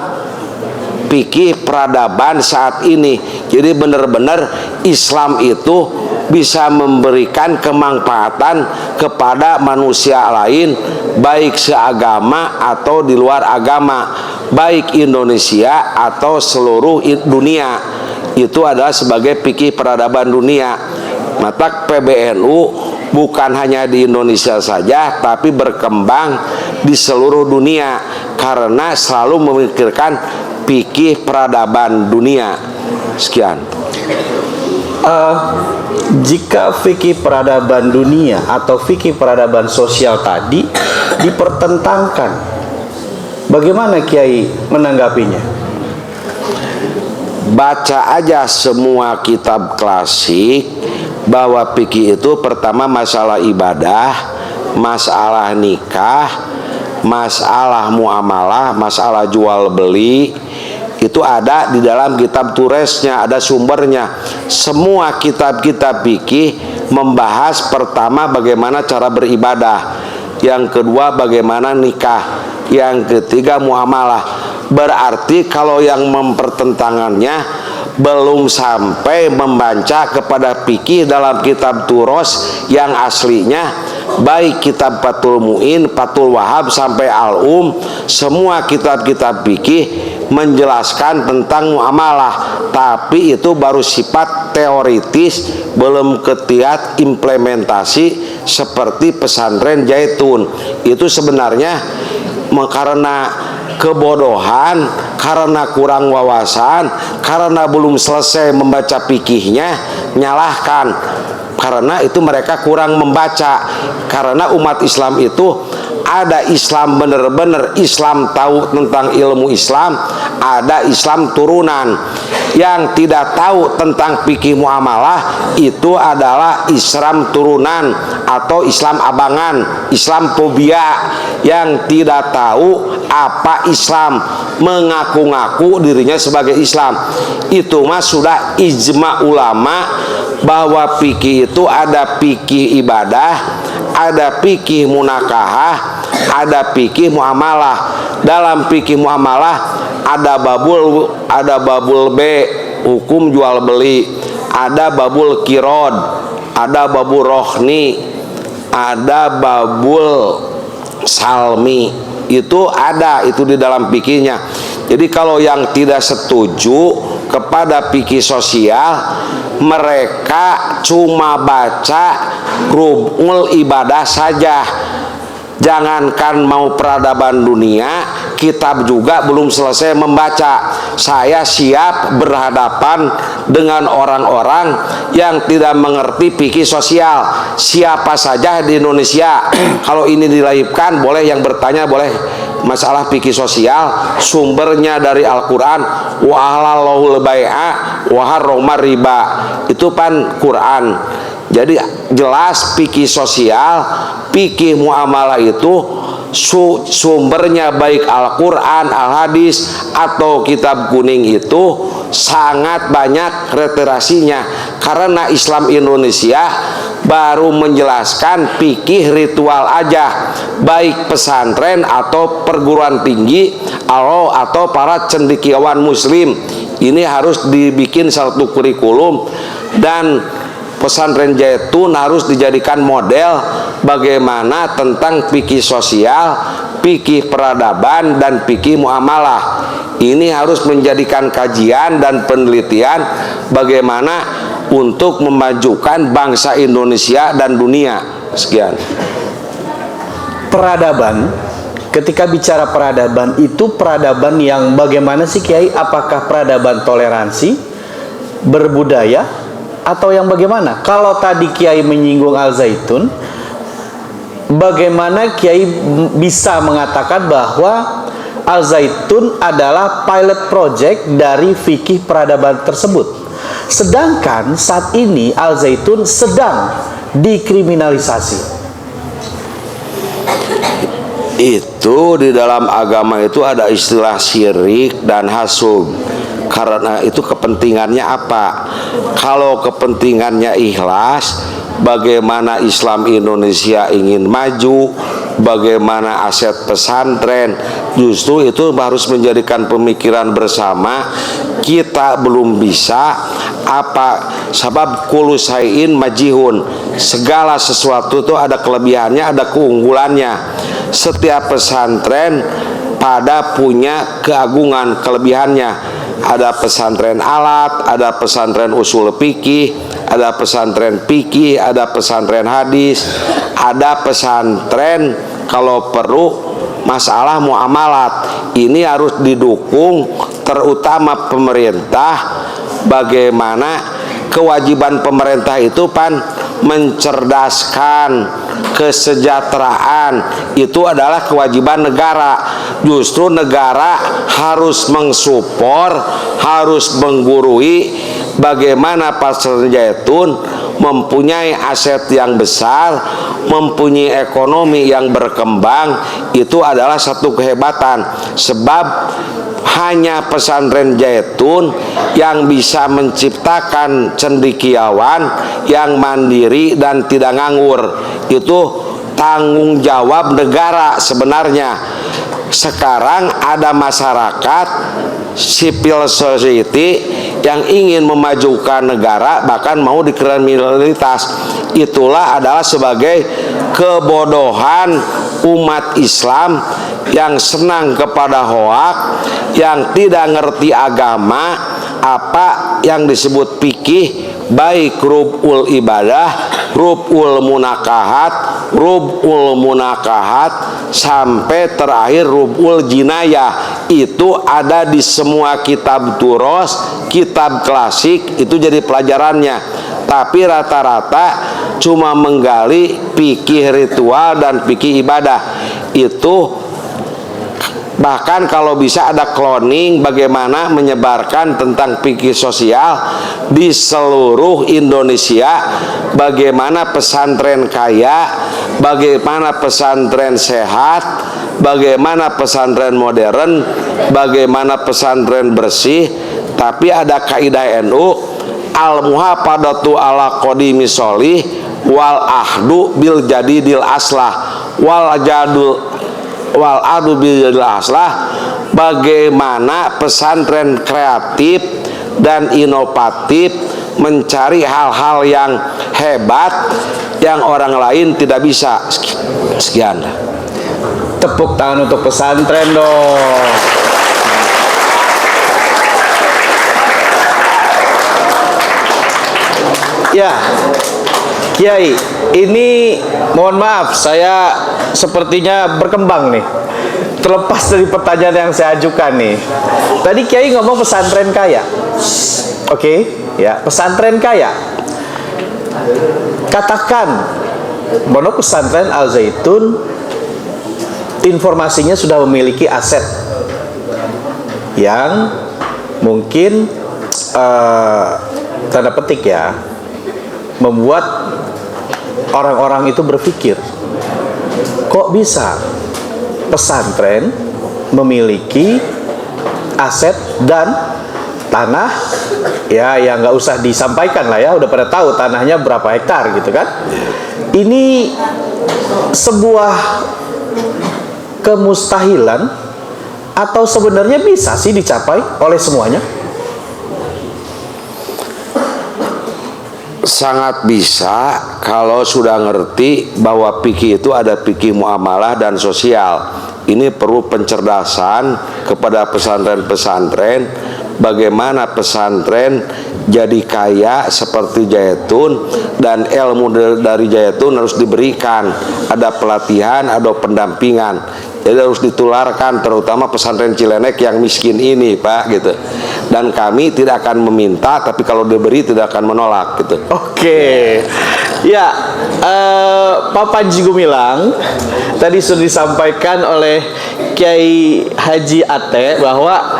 fikih peradaban saat ini. Jadi benar-benar Islam itu bisa memberikan kemanfaatan kepada manusia lain, baik seagama atau di luar agama, baik Indonesia atau seluruh dunia. Itu adalah sebagai fikih peradaban dunia. Maka PBNU bukan hanya di Indonesia saja, tapi berkembang di seluruh dunia karena selalu memikirkan fikih peradaban dunia. Sekian. Jika fikih peradaban dunia atau fikih peradaban sosial tadi dipertentangkan, bagaimana Kiai menanggapinya? Baca aja semua kitab klasik bahwa fikih itu pertama masalah ibadah, masalah nikah, masalah muamalah, masalah jual beli. Itu ada di dalam kitab turesnya, ada sumbernya. Semua kitab-kitab fikih membahas pertama bagaimana cara beribadah, yang kedua bagaimana nikah, yang ketiga muamalah. Berarti kalau yang mempertentangannya belum sampai membaca kepada fikih dalam kitab turos yang aslinya, baik kitab Fathul Mu'in, Fathul Wahab sampai Al-Um, semua kitab-kitab fikih menjelaskan tentang muamalah, tapi itu baru sifat teoritis, belum ketiak implementasi seperti pesantren Zaitun. Itu sebenarnya karena kebodohan, karena kurang wawasan, karena belum selesai membaca fikihnya, nyalahkan. Karena itu mereka kurang membaca. Karena umat Islam itu ada Islam benar-benar Islam tahu tentang ilmu Islam, ada Islam turunan. Yang tidak tahu tentang fikih muamalah itu adalah Islam turunan atau Islam abangan, Islam fobia, yang tidak tahu apa Islam, mengaku-ngaku dirinya sebagai Islam. Itu mah sudah ijma ulama bahwa fikih itu ada fikih ibadah, ada fikih munakahah, ada fikih muamalah. Dalam fikih muamalah ada babul B, hukum jual beli, ada babul kirod, ada babul rohni, ada babul salmi. Itu ada itu di dalam fikihnya. Jadi kalau yang tidak setuju kepada fikih sosial, mereka cuma baca rukun ibadah saja. Jangankan mau peradaban dunia, kitab juga belum selesai membaca. Saya siap berhadapan dengan orang-orang yang tidak mengerti fikih sosial. Siapa saja di Indonesia, kalau ini dilahirkan, boleh yang bertanya, boleh masalah fikih sosial, sumbernya dari Al-Quran. Wa ahlallahu al-bai'a wa harrama riba. Itu kan Quran. Jadi jelas fikih sosial, fikih muamalah itu sumbernya baik Al-Quran, Al-Hadis atau kitab kuning itu sangat banyak literasinya. Karena Islam Indonesia baru menjelaskan fikih ritual aja, baik pesantren atau perguruan tinggi atau para cendekiawan muslim. Ini harus dibikin satu kurikulum, dan pesantren Zaitun harus dijadikan model bagaimana tentang fikih sosial, fikih peradaban, dan fikih muamalah. Ini harus menjadikan kajian dan penelitian bagaimana untuk memajukan bangsa Indonesia dan dunia. Sekian. Peradaban, ketika bicara peradaban, itu peradaban yang bagaimana sih Kiai? Apakah peradaban toleransi, berbudaya, atau yang bagaimana? Kalau tadi Kiai menyinggung Al-Zaitun, bagaimana Kiai bisa mengatakan bahwa Al-Zaitun adalah pilot project dari fikih peradaban tersebut, sedangkan saat ini Al-Zaitun sedang dikriminalisasi? Itu di dalam agama itu ada istilah syirik dan hasud. Karena itu kepentingannya apa? Kalau kepentingannya ikhlas, bagaimana Islam Indonesia ingin maju, bagaimana aset pesantren, justru itu harus menjadikan pemikiran bersama. Kita belum bisa apa sebab kullu syai'in majihun, segala sesuatu itu ada kelebihannya, ada keunggulannya. Setiap pesantren pada punya keagungan kelebihannya. Ada pesantren alat, ada pesantren usul fikih, ada pesantren fikih, ada pesantren hadis, ada pesantren kalau perlu masalah muamalat. Ini harus didukung, terutama pemerintah. Bagaimana kewajiban pemerintah itu mencerdaskan kesejahteraan, itu adalah kewajiban negara. Justru negara harus mensupport, harus menggurui bagaimana pesantren Zaitun mempunyai aset yang besar, mempunyai ekonomi yang berkembang. Itu adalah satu kehebatan, sebab hanya pesantren Zaitun yang bisa menciptakan cendekiawan yang mandiri dan tidak nganggur. Itu tanggung jawab negara sebenarnya. Sekarang ada masyarakat civil society yang ingin memajukan negara, bahkan mau dikriminalitas. Itulah adalah sebagai kebodohan umat Islam yang senang kepada hoak, yang tidak ngerti agama, apa yang disebut fikih, baik rub'ul ibadah, rub'ul munakahat, sampai terakhir rub'ul jinayah. Itu ada di semua kitab turos, kitab klasik, itu jadi pelajarannya. Tapi rata-rata cuma menggali fikih ritual dan fikih ibadah. Itu bahkan kalau bisa ada cloning, bagaimana menyebarkan tentang fikih sosial di seluruh Indonesia, bagaimana pesantren kaya, bagaimana pesantren sehat, bagaimana pesantren modern, bagaimana pesantren bersih. Tapi ada kaidah NU, al-muhafadatu ala qadimi sholih wal ahdu bil jadidil aslah wal adu bil aslah. Bagaimana pesantren kreatif dan inovatif mencari hal-hal yang hebat yang orang lain tidak bisa. Sekian. Tepuk tangan untuk pesantren dong. Ya, Kiai, ini mohon maaf, saya sepertinya berkembang nih. Terlepas dari pertanyaan yang saya ajukan nih. Tadi Kiai ngomong pesantren kaya. Oke, ya, pesantren kaya. Katakan Pondok Pesantren Al Zaitun informasinya sudah memiliki aset yang mungkin tanda petik ya, membuat orang-orang itu berpikir, kok bisa pesantren memiliki aset dan tanah ya, yang nggak usah disampaikan lah ya, udah pada tahu tanahnya berapa hektar gitu kan. Ini sebuah kemustahilan atau sebenarnya bisa sih dicapai oleh semuanya? Sangat bisa kalau sudah ngerti bahwa fikih itu ada fikih muamalah dan sosial. Ini perlu pencerdasan kepada pesantren-pesantren, bagaimana pesantren jadi kaya seperti Zaitun, dan ilmu dari Zaitun harus diberikan, ada pelatihan, ada pendampingan. Jadi harus ditularkan, terutama pesantren Cilenek yang miskin ini, Pak, gitu. Dan kami tidak akan meminta, tapi kalau diberi tidak akan menolak, gitu. Oke, ya, Pak Panji Gumilang tadi sudah disampaikan oleh Kiai Haji Ate bahwa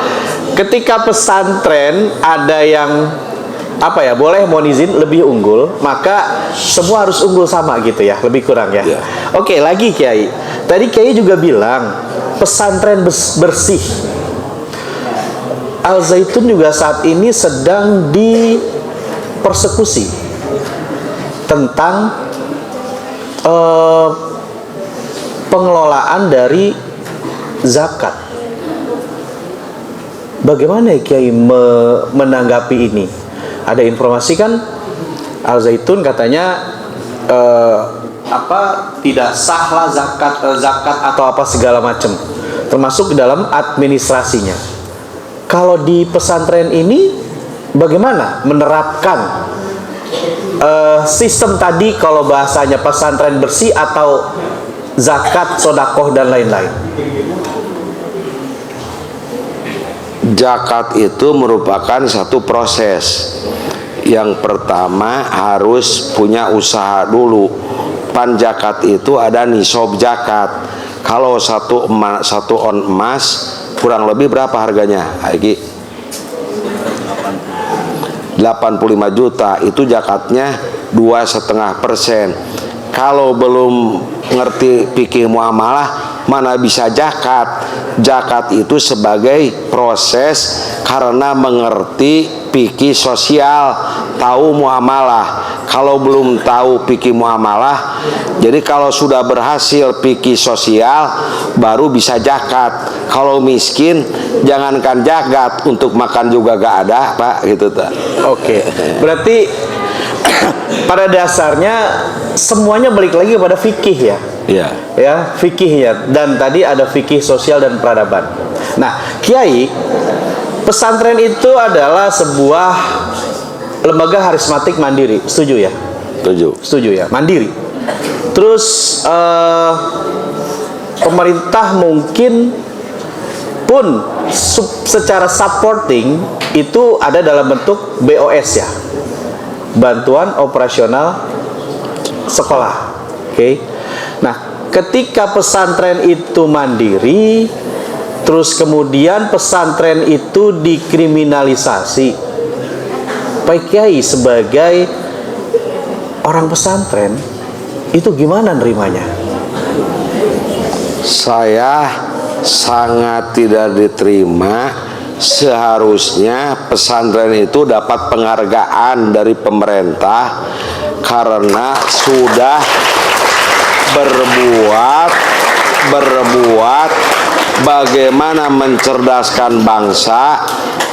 ketika pesantren ada yang boleh mohon izin lebih unggul, maka semua harus unggul sama gitu ya, lebih kurang ya. Ya. Oke, lagi Kiai. Tadi Kiai juga bilang pesantren bersih. Al Zaitun juga saat ini sedang dipersekusi tentang pengelolaan dari zakat. Bagaimana Kiai menanggapi ini? Ada informasi kan Al Zaitun katanya tidak sahlah zakat atau apa segala macam, termasuk dalam administrasinya. Kalau di pesantren ini bagaimana menerapkan sistem tadi, kalau bahasanya pesantren bersih atau zakat, sodakoh dan lain-lain? Zakat itu merupakan satu proses. Yang pertama harus punya usaha dulu. Pan zakat itu ada nisab zakat. Kalau satu on emas kurang lebih berapa harganya? Aiki 85 juta, itu zakatnya 2,5%. Kalau belum ngerti fikih muamalah, mana bisa zakat? Zakat itu sebagai proses karena mengerti fikih sosial, tahu muamalah. Kalau belum tahu fikih muamalah, jadi kalau sudah berhasil fikih sosial baru bisa zakat. Kalau miskin jangankan zakat, untuk makan juga gak ada, Pak, gitu tak. Oke. Berarti pada dasarnya semuanya balik lagi kepada fikih ya. Iya. Ya, fikihnya, dan tadi ada fikih sosial dan peradaban. Nah, Kiai, pesantren itu adalah sebuah lembaga harismatik mandiri, setuju ya? Setuju ya, mandiri. Terus pemerintah mungkin pun secara supporting itu ada dalam bentuk BOS ya, bantuan operasional sekolah. Oke. Nah, ketika pesantren itu mandiri, terus kemudian pesantren itu dikriminalisasi, Pak Kiai sebagai orang pesantren itu gimana nerimanya? Saya sangat tidak diterima. Seharusnya pesantren itu dapat penghargaan dari pemerintah karena sudah berbuat bagaimana mencerdaskan bangsa,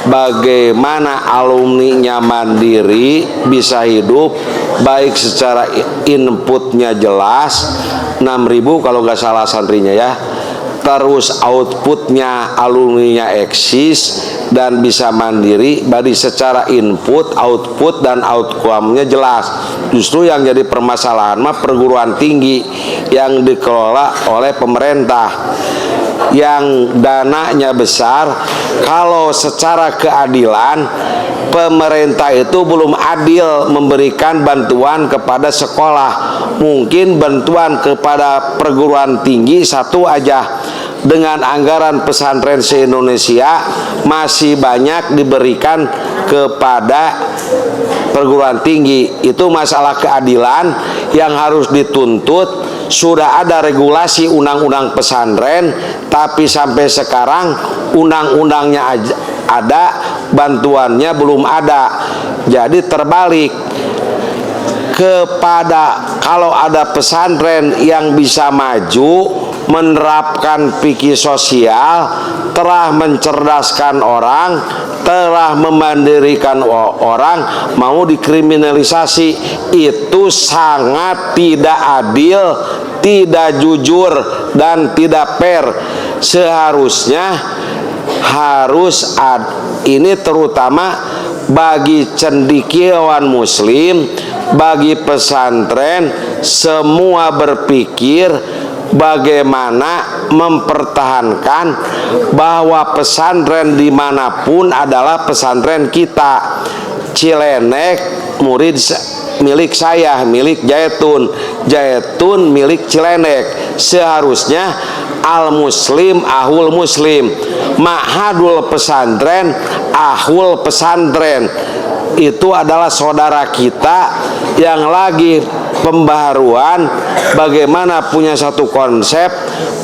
bagaimana alumninya mandiri bisa hidup, baik secara inputnya jelas, 6.000 kalau nggak salah santrinya ya, terus outputnya alumninya eksis dan bisa mandiri, badi secara input, output dan outcome-nya jelas. Justru yang jadi permasalahan mah perguruan tinggi yang dikelola oleh pemerintah yang dananya besar. Kalau secara keadilan pemerintah itu belum adil memberikan bantuan kepada sekolah. Mungkin bantuan kepada perguruan tinggi satu aja, dengan anggaran pesantren se-Indonesia masih banyak diberikan kepada perguruan tinggi. Itu masalah keadilan yang harus dituntut. Sudah ada regulasi undang-undang pesantren, tapi sampai sekarang undang-undangnya ada, bantuannya belum ada. Jadi terbalik kepada kalau ada pesantren yang bisa maju menerapkan fikih sosial, telah mencerdaskan orang, telah memandirikan orang, mau dikriminalisasi, itu sangat tidak adil, tidak jujur dan tidak fair. Seharusnya ini terutama bagi cendekiawan muslim, bagi pesantren, semua berpikir bagaimana mempertahankan bahwa pesantren dimanapun adalah pesantren kita. Cilenek murid milik saya, milik Jaitun, Jaitun milik Cilenek. Seharusnya al muslim ahul muslim, ma'hadul pesantren ahul pesantren. Itu adalah saudara kita yang lagi pembaharuan, bagaimana punya satu konsep,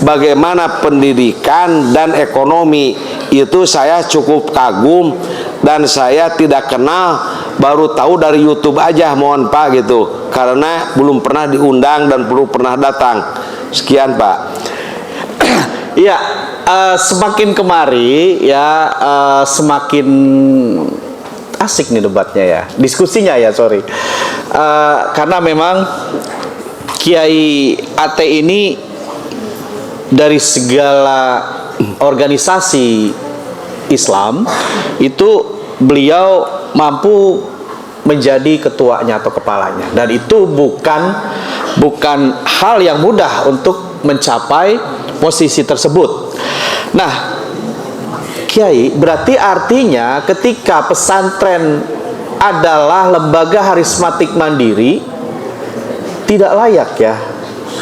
bagaimana pendidikan dan ekonomi. Itu saya cukup kagum dan saya tidak kenal, baru tahu dari YouTube aja, mohon Pak gitu, karena belum pernah diundang dan belum pernah datang. Sekian Pak. Iya, semakin kemari ya semakin asik nih debatnya ya, diskusinya ya, sorry. Karena memang Kiai AT ini dari segala organisasi Islam itu beliau mampu menjadi ketuanya atau kepalanya, dan itu bukan hal yang mudah untuk mencapai posisi tersebut. Nah, Kiai, berarti artinya ketika pesantren adalah lembaga harismatik mandiri, tidak layak ya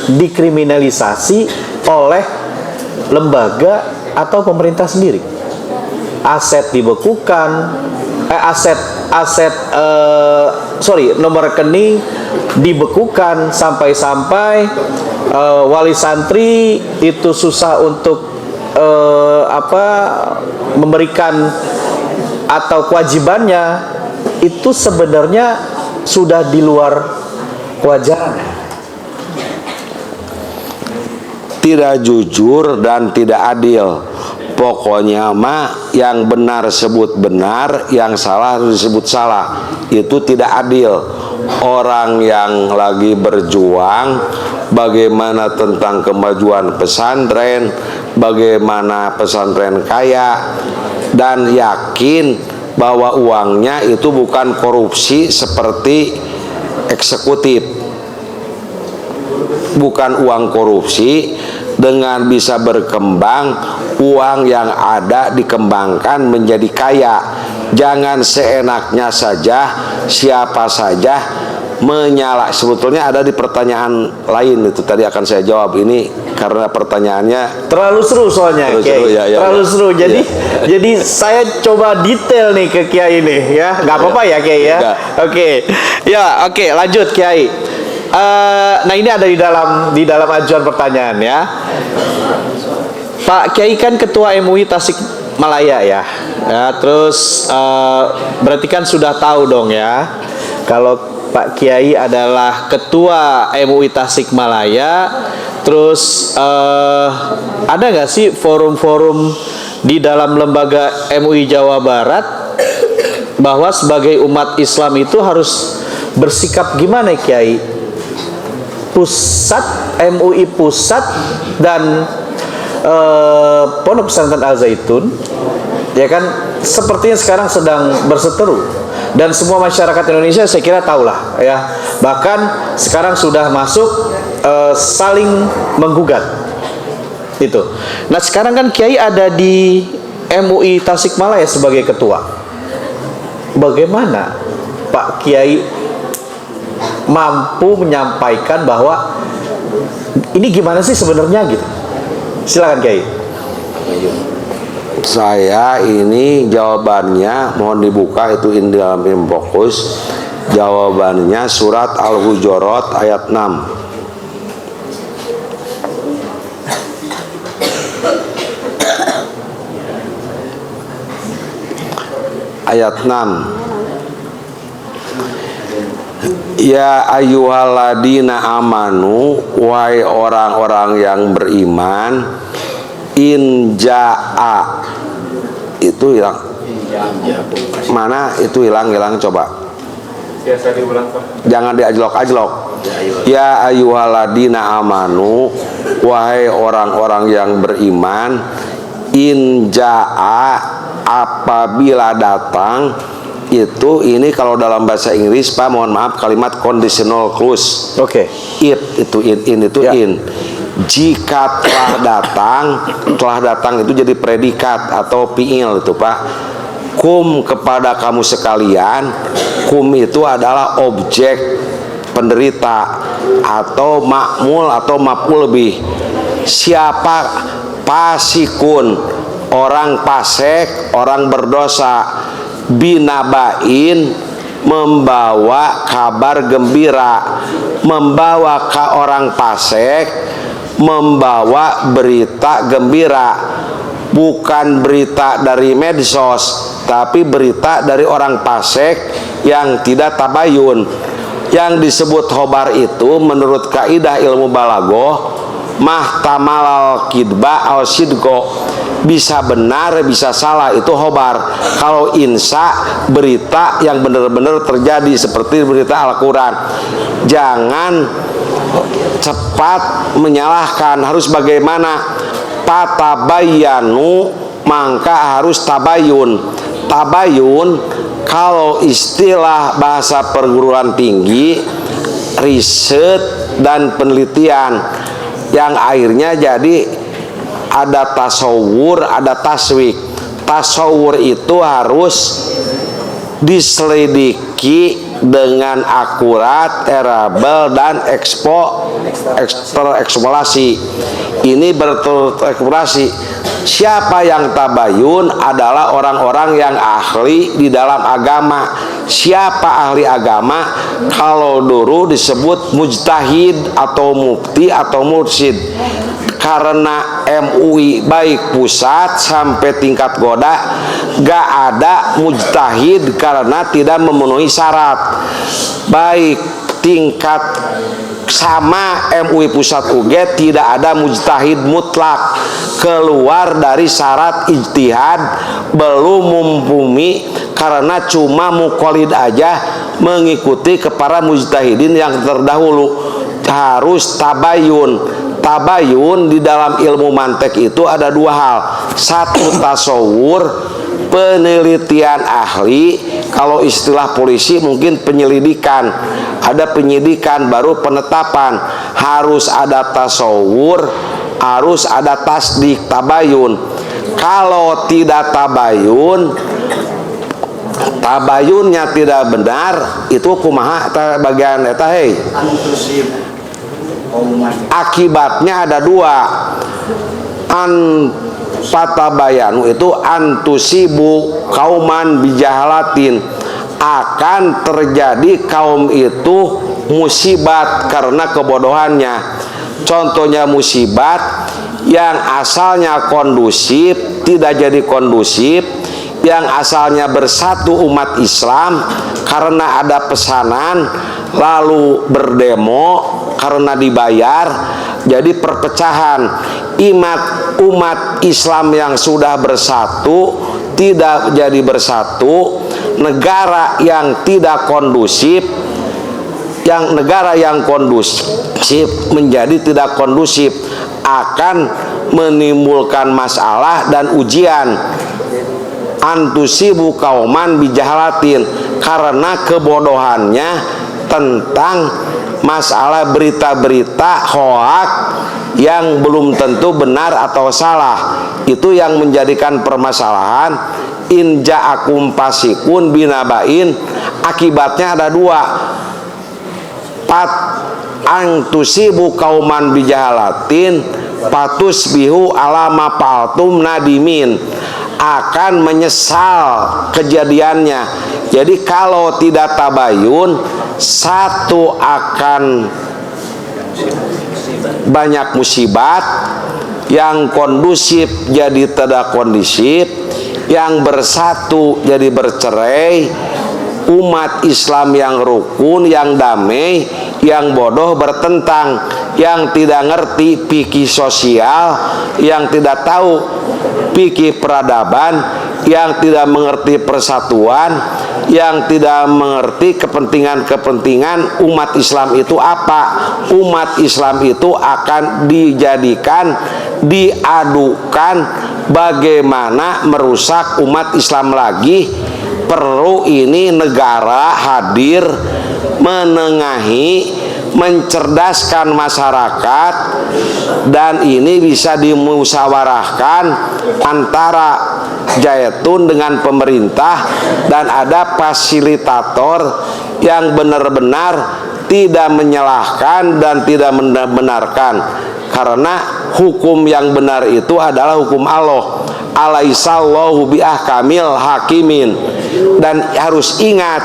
dikriminalisasi oleh lembaga atau pemerintah sendiri. Aset dibekukan, nomor rekening dibekukan, sampai-sampai wali santri itu susah untuk memberikan atau kewajibannya. Itu sebenarnya sudah di luar kewajaran, tidak jujur dan tidak adil. Pokoknya mah yang benar sebut benar, yang salah disebut salah. Itu tidak adil. Orang yang lagi berjuang bagaimana tentang kemajuan pesantren, bagaimana pesantren kaya, dan yakin bahwa uangnya itu bukan korupsi seperti eksekutif, bukan uang korupsi. Dengan bisa berkembang, uang yang ada dikembangkan menjadi kaya. Jangan seenaknya saja, siapa saja menyala. Sebetulnya ada di pertanyaan lain, itu tadi akan saya jawab ini karena pertanyaannya terlalu seru soalnya, Kiai. Terlalu seru. Jadi jadi saya coba detail nih ke Kiai ini ya. Nggak apa-apa ya Kiai ya. Oke. Ya, oke, lanjut Kiai. Nah, ini ada di dalam ajuan pertanyaan ya. Pak Kiai kan ketua MUI Tasikmalaya ya. Terus berarti kan sudah tahu dong ya kalau Pak Kiai adalah ketua MUI Tasikmalaya. Terus ada nggak sih forum-forum di dalam lembaga MUI Jawa Barat bahwa sebagai umat Islam itu harus bersikap gimana Kiai? Pusat, MUI pusat dan Pondok Pesantren Al Zaitun, ya kan, sepertinya sekarang sedang berseteru, dan semua masyarakat Indonesia saya kira tahulah ya, bahkan sekarang sudah masuk saling menggugat itu. Nah sekarang kan Kiai ada di MUI Tasikmalaya sebagai ketua. Bagaimana Pak Kiai mampu menyampaikan bahwa ini gimana sih sebenarnya gitu? Silakan Kiai. Saya ini jawabannya mohon dibuka itu dalam Infokus. Jawabannya surat Al-Hujurat ayat 6. Ayat 6. Ya ayyuhalladzina amanu, wahai orang-orang yang beriman, in jaa, itu hilang. Mana itu hilang coba. Biasa diulang Pak. Jangan diajlok-ajlok. Ya ayyuhalladzina amanu, wahai orang-orang yang beriman, in jaa, apabila datang itu, ini kalau dalam bahasa Inggris Pak, mohon maaf, kalimat conditional clause. Oke. It itu in itu Ya. in. Jika telah datang itu jadi predikat atau fiil itu Pak. Kum, kepada kamu sekalian. Kum itu adalah objek penderita atau makmul atau maf'ul bih. Siapa? Pasikun, orang fasik, orang berdosa, binabain, membawa kabar gembira. Membawa ke orang fasik, membawa berita gembira, bukan berita dari medsos, tapi berita dari orang fasik yang tidak tabayun. Yang disebut khobar itu menurut kaidah ilmu balagoh, mahtamalal kidba al sidqo, bisa benar bisa salah, itu khobar. Kalau insya, berita yang benar-benar terjadi seperti berita Al-Quran. Jangan cepat menyalahkan, harus bagaimana? Patabayanu, maka harus tabayun. Tabayun kalau istilah bahasa perguruan tinggi, riset dan penelitian, yang akhirnya jadi ada tasawur, ada taswik. Tasawur itu harus diselidiki dengan akurat, erabel, dan eksplorasi. Ini bereksplorasi. Siapa yang tabayun adalah orang-orang yang ahli di dalam agama. Siapa ahli agama? Kalau dulu disebut mujtahid atau mufti atau mursyid. Karena MUI baik pusat sampai tingkat goda gak ada mujtahid karena tidak memenuhi syarat. Baik tingkat sama MUI pusat UG tidak ada mujtahid mutlak, keluar dari syarat ijtihad, belum mumpuni karena cuma muqallid aja mengikuti kepada mujtahidin yang terdahulu. Harus tabayun. Tabayun di dalam ilmu mantek itu ada dua hal. Satu, tasawur, penelitian ahli. Kalau istilah polisi mungkin penyelidikan. Ada penyidikan baru penetapan. Harus ada tasawur, harus ada tasdik, tabayun. Kalau tidak tabayun, tabayunnya tidak benar, itu kumaha bagian eta hei. Akibatnya ada dua. Fatabayanu itu antusibu kauman bijahalatin, akan terjadi kaum itu musibat karena kebodohannya. Contohnya musibat yang asalnya kondusif tidak jadi kondusif, yang asalnya bersatu umat Islam karena ada pesanan lalu berdemo karena dibayar, jadi perpecahan. Umat Islam yang sudah bersatu tidak jadi bersatu. Negara yang tidak kondusif, negara yang kondusif menjadi tidak kondusif. akan menimbulkan masalah dan ujian. Antusibu kauman bijahalatin, karena kebodohannya tentang masalah berita-berita hoak yang belum tentu benar atau salah. Itu yang menjadikan permasalahan. In ja'akum fasikun binabain, akibatnya ada dua. Pat antusibu kauman bijahalatin patusbihu alama paltum nadimin, akan menyesal kejadiannya. Jadi kalau tidak tabayun, satu akan banyak musibat, yang kondusif jadi tidak kondusif, yang bersatu jadi bercerai, umat Islam yang rukun, yang damai, yang bodoh bertentang, yang tidak ngerti fikih sosial, yang tidak tahu fikih peradaban, yang tidak mengerti persatuan, yang tidak mengerti kepentingan-kepentingan umat Islam itu apa. Umat Islam itu akan dijadikan, diadukan bagaimana merusak umat Islam lagi. Perlu ini negara hadir menengahi, mencerdaskan masyarakat, dan ini bisa dimusyawarahkan antara Zaitun dengan pemerintah, dan ada fasilitator yang benar-benar tidak menyalahkan dan tidak membenarkan, karena hukum yang benar itu adalah hukum Allah. Alaihissallahu biahkamil hakimin. Dan harus ingat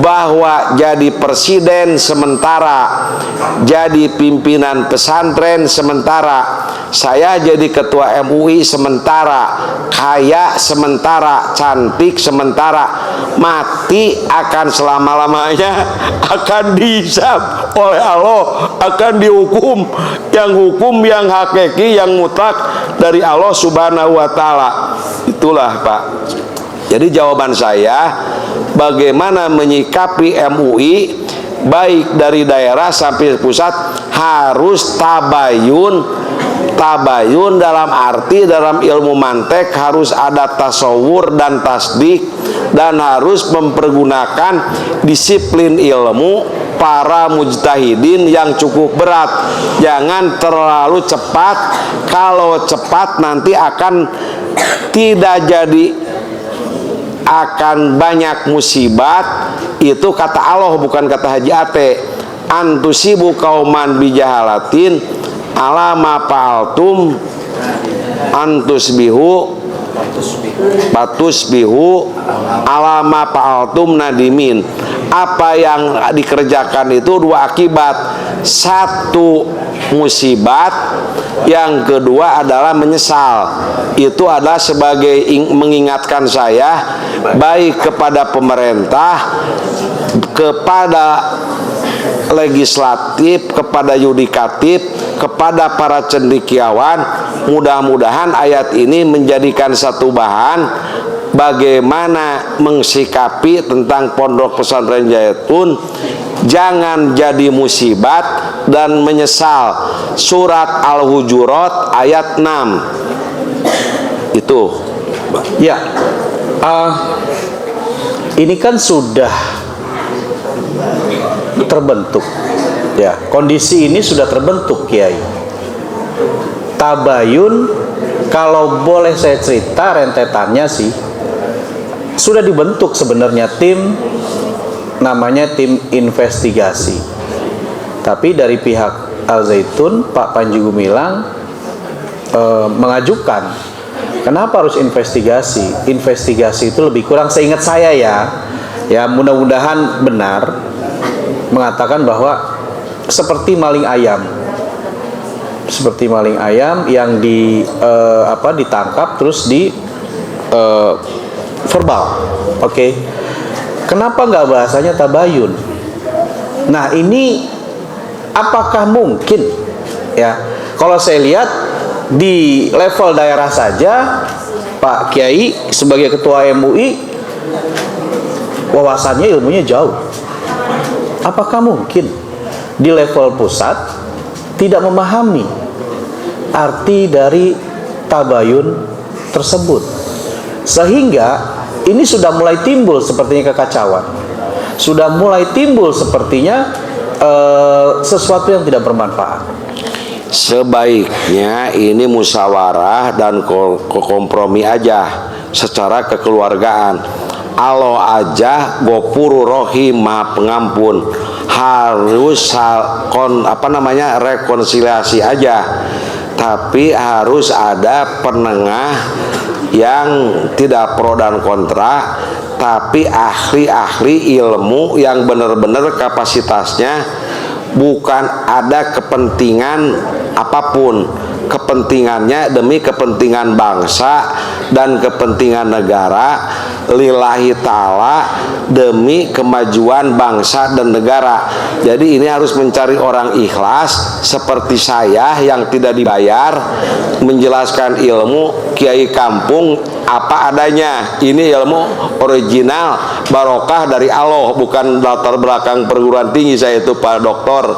bahwa jadi presiden sementara, jadi pimpinan pesantren sementara, saya jadi ketua MUI sementara, kaya sementara, cantik sementara, mati akan selama-lamanya akan dihisab oleh Allah, akan dihukum, hukum yang hakiki, yang mutlak dari Allah Subhanahu wa taala. Itulah Pak. Jadi jawaban saya, bagaimana menyikapi MUI baik dari daerah sampai pusat, harus tabayun. Tabayun dalam arti dalam ilmu mantek harus ada tasawur dan tasdik, dan harus mempergunakan disiplin ilmu para mujtahidin yang cukup berat. Jangan terlalu cepat. Kalau cepat nanti akan tidak jadi, akan banyak musibat. Itu kata Allah, bukan kata Haji Ate. Antusibu kauman bijahalatin alama fa'altum antusbihu patusbihu alama fa'altum nadimin. Apa yang dikerjakan itu dua akibat. Satu musibat, yang kedua adalah menyesal. Itu adalah sebagai mengingatkan saya, baik kepada pemerintah, kepada legislatif, kepada yudikatif, kepada para cendekiawan. Mudah-mudahan ayat ini menjadikan satu bahan bagaimana mensikapi tentang pondok pesantren Zaitun. Jangan jadi musibat dan menyesal. Surat Al-Hujurat ayat 6. Itu ya, ini kan sudah terbentuk ya, kondisi ini sudah terbentuk Kiai. Tabayun, kalau boleh saya cerita rentetannya sih, sudah dibentuk sebenarnya tim, namanya tim investigasi. Tapi dari pihak Al-Zaitun, Pak Panji Gumilang mengajukan, kenapa harus investigasi? Investigasi itu lebih kurang, seingat saya ya mudah-mudahan benar, mengatakan bahwa seperti maling ayam, yang ditangkap terus di verbal. Oke. Kenapa nggak bahasanya tabayun? Nah, ini apakah mungkin ya? Kalau saya lihat di level daerah saja, Pak Kiai sebagai ketua MUI wawasannya, ilmunya jauh. Apakah mungkin di level pusat tidak memahami arti dari tabayun tersebut. Sehingga ini sudah mulai timbul sepertinya kekacauan. Sudah mulai timbul sepertinya sesuatu yang tidak bermanfaat. Sebaiknya ini musyawarah dan kompromi aja secara kekeluargaan. Allah aja Ghafurur Rahim, Maha Pengampun. Harus rekonsiliasi aja. Tapi harus ada penengah yang tidak pro dan kontra, tapi ahli-ahli ilmu yang benar-benar kapasitasnya bukan ada kepentingan apapun, kepentingannya demi kepentingan bangsa dan kepentingan negara, lillahi ta'ala, demi kemajuan bangsa dan negara. Jadi ini harus mencari orang ikhlas seperti saya yang tidak dibayar, menjelaskan ilmu kiai kampung apa adanya. Ini ilmu original barokah dari Allah, bukan latar belakang perguruan tinggi saya itu Pak Doktor.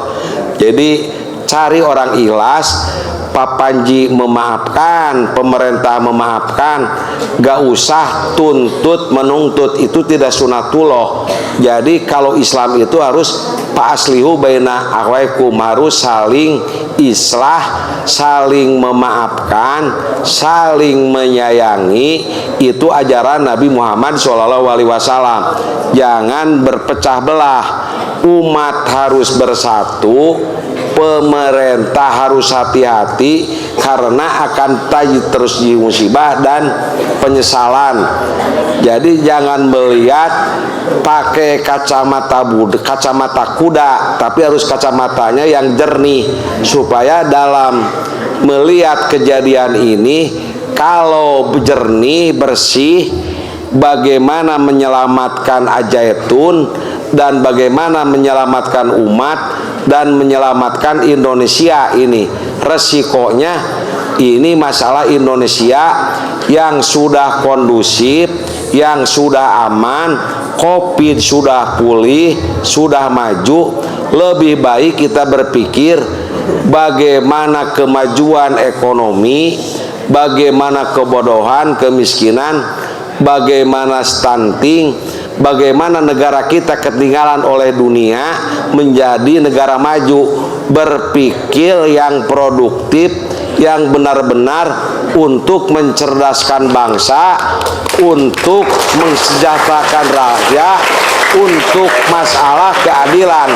Jadi cari orang ikhlas. Pak Panji memaafkan, pemerintah memaafkan, gak usah tuntut menuntut, itu tidak sunatullah. Jadi kalau Islam itu harus fa'aslihu baina akhwaikum, harus saling islah, saling memaafkan, saling menyayangi. Itu ajaran Nabi Muhammad SAW. Jangan berpecah belah. Umat harus bersatu, pemerintah harus hati-hati karena akan terus musibah dan penyesalan. Jadi jangan melihat pakai kacamata kuda, tapi harus kacamatanya yang jernih, supaya dalam melihat kejadian ini, kalau jernih, bersih, bagaimana menyelamatkan Al-Zaitun dan bagaimana menyelamatkan umat dan menyelamatkan Indonesia. Ini resikonya, ini masalah Indonesia yang sudah kondusif, yang sudah aman, Covid sudah pulih, sudah maju. Lebih baik kita berpikir bagaimana kemajuan ekonomi, bagaimana kebodohan, kemiskinan, bagaimana stunting, bagaimana negara kita ketinggalan oleh dunia menjadi negara maju. Berpikir yang produktif, yang benar-benar untuk mencerdaskan bangsa, untuk mensejahterakan rakyat, untuk masalah keadilan.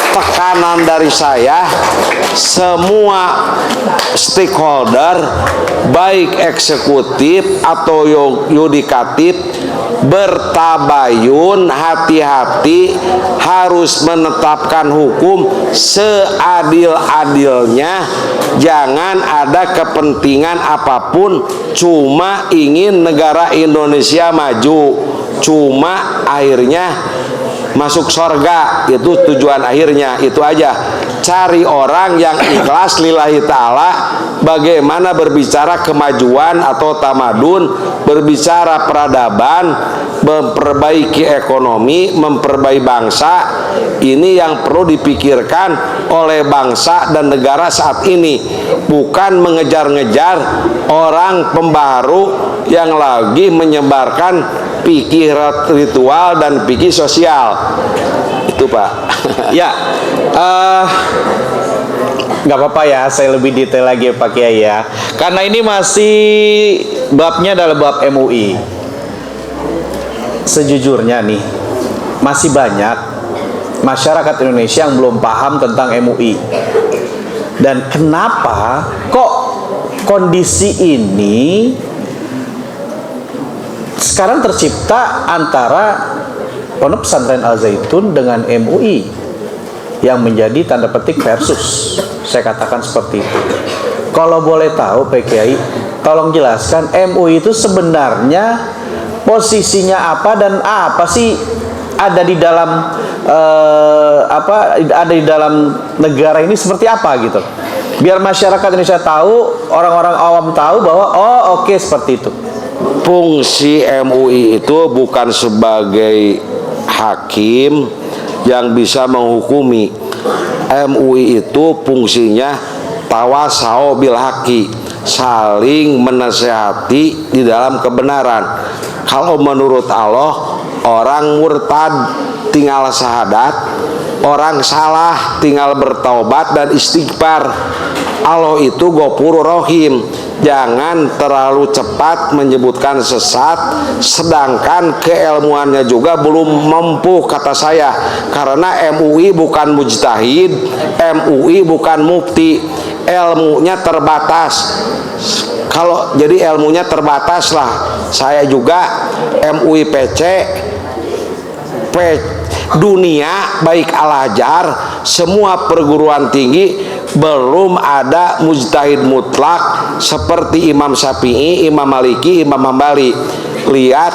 Tekanan dari saya, semua stakeholder, baik eksekutif atau yudikatif, bertabayun, hati-hati, harus menetapkan hukum seadil-adilnya. Jangan ada kepentingan apapun, cuma ingin negara Indonesia maju, cuma akhirnya masuk sorga, itu tujuan akhirnya. Itu aja. Cari orang yang ikhlas lillahi ta'ala, bagaimana berbicara kemajuan atau tamadun, berbicara peradaban, memperbaiki ekonomi, memperbaiki bangsa. Ini yang perlu dipikirkan oleh bangsa dan negara saat ini, bukan mengejar-ngejar orang pembaharu yang lagi menyebarkan fikih ritual dan fikih sosial. Itu Pak. Ya, nggak apa-apa ya, saya lebih detail lagi Pak Kiai ya, karena ini masih babnya adalah bab MUI. Sejujurnya nih, masih banyak masyarakat Indonesia yang belum paham tentang MUI. Dan kenapa kok kondisi ini sekarang tercipta antara Pondok Pesantren Al-Zaitun dengan MUI yang menjadi tanda petik versus, saya katakan seperti itu. Kalau boleh tahu Pak Kiai, tolong jelaskan MUI itu sebenarnya posisinya apa dan apa sih ada di dalam ada di dalam negara ini seperti apa gitu, biar masyarakat Indonesia tahu, orang-orang awam tahu bahwa oh oke, seperti itu. Fungsi MUI itu bukan sebagai hakim yang bisa menghukumi. MUI itu fungsinya tawasau bil haqi, saling menasehati di dalam kebenaran. Kalau menurut Allah, orang murtad tinggal syahadat, orang salah tinggal bertaubat dan istighfar. Allah itu Ghafurur Rahim. Jangan terlalu cepat menyebutkan sesat, sedangkan keilmuannya juga belum mampu, kata saya. Karena MUI bukan mujtahid, MUI bukan mufti, ilmunya terbatas. Kalau jadi ilmunya terbatas lah. Saya juga MUI PC, dunia baik Al-Azhar, semua perguruan tinggi belum ada mujtahid mutlak seperti Imam Syafi'i, Imam Maliki, Imam Hambali. Lihat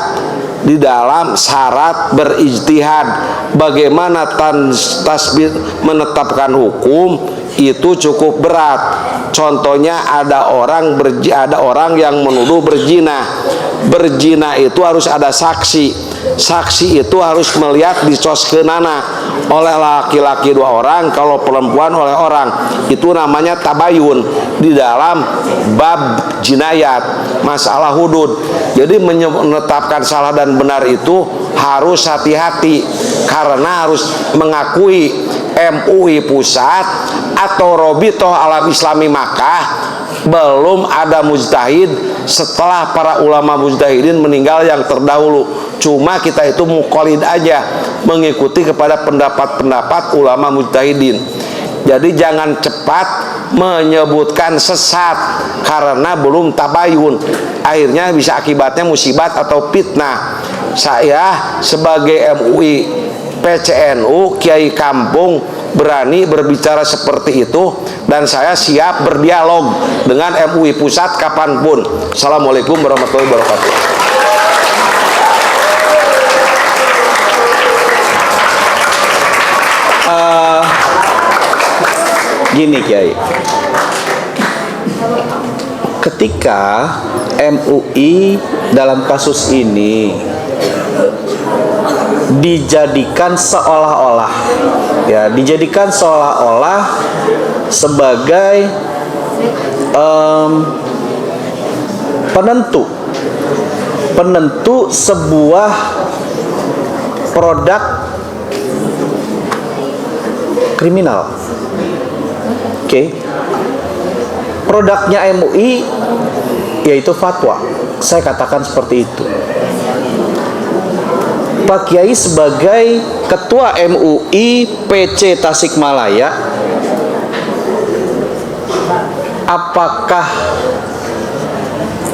di dalam syarat berijtihad, bagaimana tasbih menetapkan hukum itu cukup berat. Contohnya ada orang yang menuduh berzina. Berzina itu harus ada saksi. Saksi itu harus melihat disoskenana oleh laki-laki 2 orang, kalau perempuan oleh orang. Itu namanya tabayun di dalam bab jinayat, masalah hudud. Jadi menetapkan salah dan benar itu harus hati-hati, karena harus mengakui MUI Pusat atau Robitoh Alam Islami Makkah belum ada mujtahid setelah para ulama mujtahidin meninggal yang terdahulu. Cuma kita itu muqallid aja, mengikuti kepada pendapat-pendapat ulama mujtahidin. Jadi jangan cepat menyebutkan sesat karena belum tabayun, akhirnya bisa akibatnya musibat atau fitnah. Saya sebagai MUI PCNU Kiai Kampung berani berbicara seperti itu, dan saya siap berdialog dengan MUI Pusat kapanpun. Assalamualaikum warahmatullahi wabarakatuh. Gini Kiai, ketika MUI dalam kasus ini dijadikan seolah-olah sebagai penentu sebuah produk kriminal. Produknya MUI yaitu fatwa. Saya katakan seperti itu. Pak Kiai sebagai Ketua MUI PC Tasikmalaya, apakah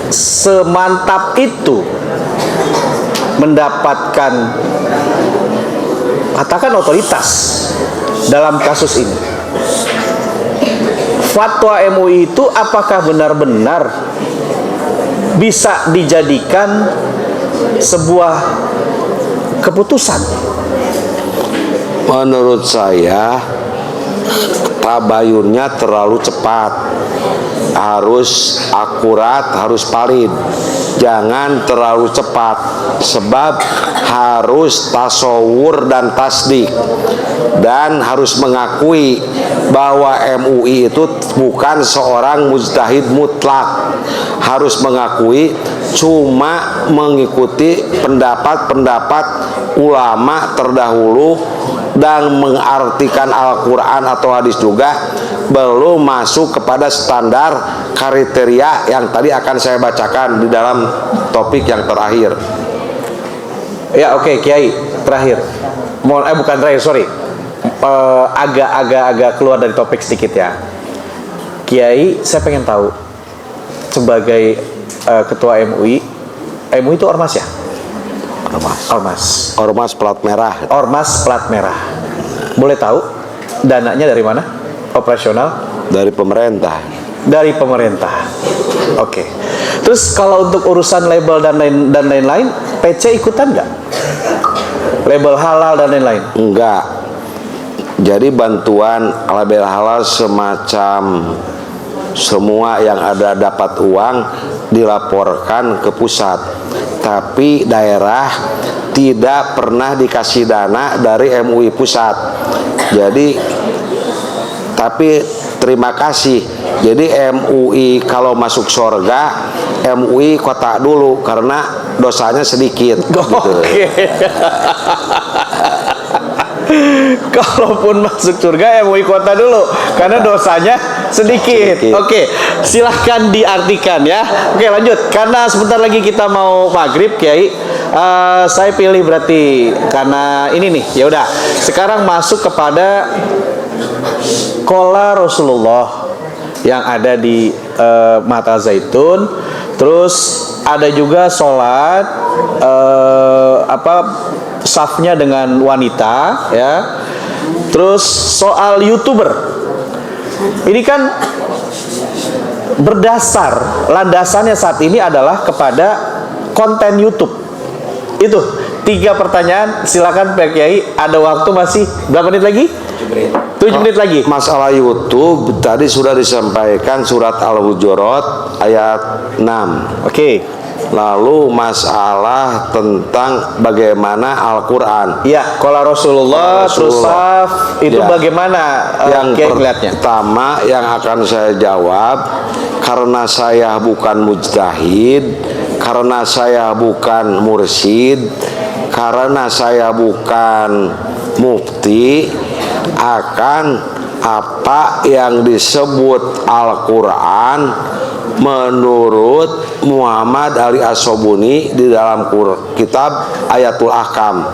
semantap itu mendapatkan, katakan, otoritas dalam kasus ini? Fatwa MUI itu apakah benar-benar bisa dijadikan sebuah keputusan? Menurut saya tabayunnya terlalu cepat, harus akurat, harus valid. Jangan terlalu cepat, sebab harus tasawur dan tasdik, dan harus mengakui bahwa MUI itu bukan seorang mujtahid mutlak. Harus mengakui cuma mengikuti pendapat-pendapat ulama terdahulu dan mengartikan Al-Quran atau hadis juga, belum masuk kepada standar kriteria yang tadi akan saya bacakan di dalam topik yang terakhir. Ya, oke, Kiai, terakhir. Bukan terakhir, sorry. Agak keluar dari topik sedikit ya. Kiai, saya pengen tahu sebagai Ketua MUI itu ormas ya? Ormas plat merah. Ormas plat merah. Boleh tahu dananya dari mana? Operasional? Dari pemerintah. Dari pemerintah. Oke. Terus kalau untuk urusan label dan lain-lain, PC ikutan nggak? Label halal dan lain-lain? Enggak. Jadi bantuan label halal semacam semua yang ada dapat uang dilaporkan ke pusat, tapi daerah tidak pernah dikasih dana dari MUI pusat. Jadi tapi terima kasih Jadi MUI kalau masuk surga, MUI kota dulu karena dosanya sedikit. Gitu. Oke. Kalaupun masuk surga MUI kota dulu karena dosanya sedikit. Oke, silahkan diartikan ya. Oke, lanjut. Karena sebentar lagi kita mau maghrib, Kiai. Saya pilih berarti karena ini nih. Ya udah. Sekarang masuk kepada Qala Rasulullah yang ada di Mata Zaitun. Terus ada juga sholat safnya dengan wanita ya. Terus soal YouTuber. Ini kan berdasar landasannya saat ini adalah kepada konten YouTube. Itu 3 pertanyaan. Silakan Pak Kiai, ada waktu masih berapa menit lagi? 7 menit lagi. Masalah YouTube tadi sudah disampaikan surat Al-Hujurat ayat 6. Oke. Lalu masalah tentang bagaimana Al-Quran. Ya, kalau Rasulullah terus saf itu Ya. bagaimana Yang Kiai melihatnya? pertama yang akan saya jawab, karena saya bukan mujtahid, karena saya bukan mursyid, karena saya bukan mufti, akan apa yang disebut Al-Quran menurut Muhammad Ali As-Sobuni di dalam kitab Ayatul Ahkam.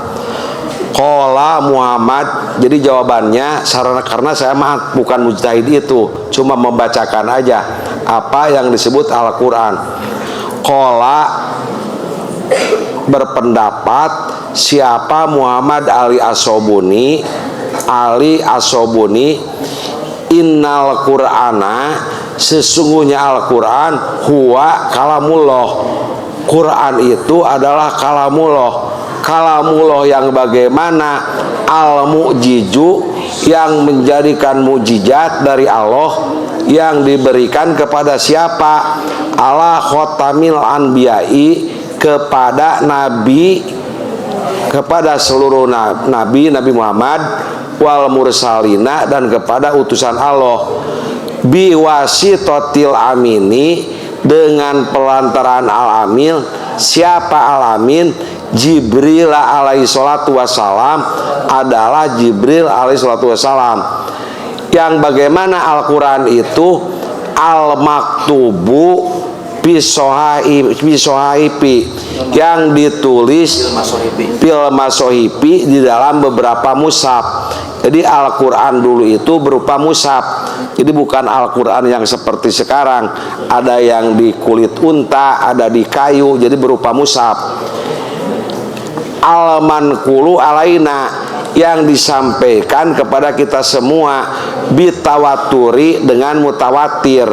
Qala Muhammad. Jadi jawabannya karena saya bukan mujtahid itu, cuma membacakan aja apa yang disebut Al-Quran. Qala berpendapat siapa Muhammad Ali As-Sobuni. Ali As-Sobuni, innal Qur'ana, sesungguhnya Al-Quran huwa kalamullah. Quran itu adalah kalamullah. Kalamullah yang bagaimana? Al-mu'jiju, yang menjadikan mujizat dari Allah, yang diberikan kepada siapa? Ala khotamil anbiya'i, kepada nabi, kepada seluruh nabi Muhammad, wal mursalina, dan kepada utusan Allah, biwasitotil amini, dengan pelantaran al-amin. Siapa al-amin? Jibril alaihi salatu wassalam, adalah Jibril alaihi salatu wassalam. Yang bagaimana Al-Quran itu al-maktubu bisohaipi, yang ditulis fil masohipi, di dalam beberapa mushaf. Jadi Al-Quran dulu itu berupa mushaf. Jadi bukan Al-Quran yang seperti sekarang, ada yang di kulit unta, ada di kayu, jadi berupa mushaf. Al-manqulu alaina, yang disampaikan kepada kita semua, bitawaturi, dengan mutawatir.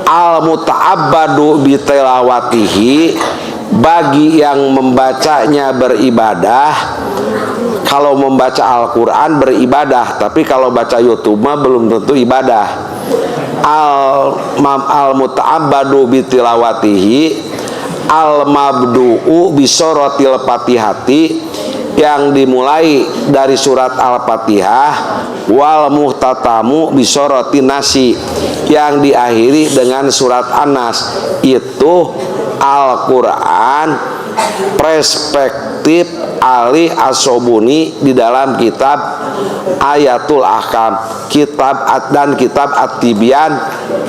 Al-muta'abbadu bitilawatihi, bagi yang membacanya beribadah. Kalau membaca Al-Quran beribadah, tapi kalau baca YouTube mah belum tentu ibadah. Al-muta'abbadu bitilawatihi, al-mabdu'u bisorotil fatihati, yang dimulai dari surat Al-Fatihah, wal muhtatamu bisoroti nasi, yang diakhiri dengan surat An-Nas. Itu Al-Quran perspektif Ali As-Sobuni di dalam kitab Ayatul Ahkam, dan kitab At-Tibyan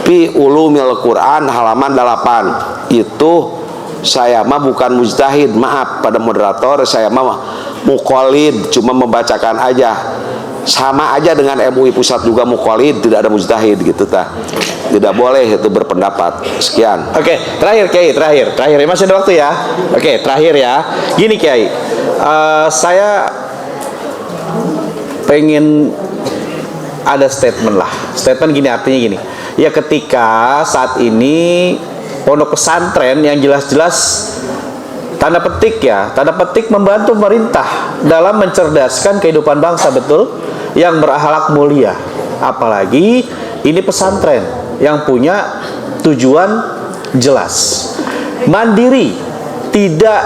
fi Ulumil Quran halaman 8. Itu saya mah bukan mujtahid, maaf pada moderator, saya mah muqallid, cuma membacakan aja. Sama aja dengan MUI pusat juga muqallid, tidak ada mujtahid gitu ta. Tidak boleh itu berpendapat. Sekian. Oke, terakhir Kiai, terakhir. Masih ada waktu ya. Oke, terakhir ya. Gini Kiai, saya pengen ada statement lah. Statement gini, artinya gini. Ya, ketika saat ini pondok pesantren yang jelas-jelas tanda petik membantu pemerintah dalam mencerdaskan kehidupan bangsa, betul, yang berakhlak mulia. Apalagi ini pesantren yang punya tujuan jelas, mandiri, tidak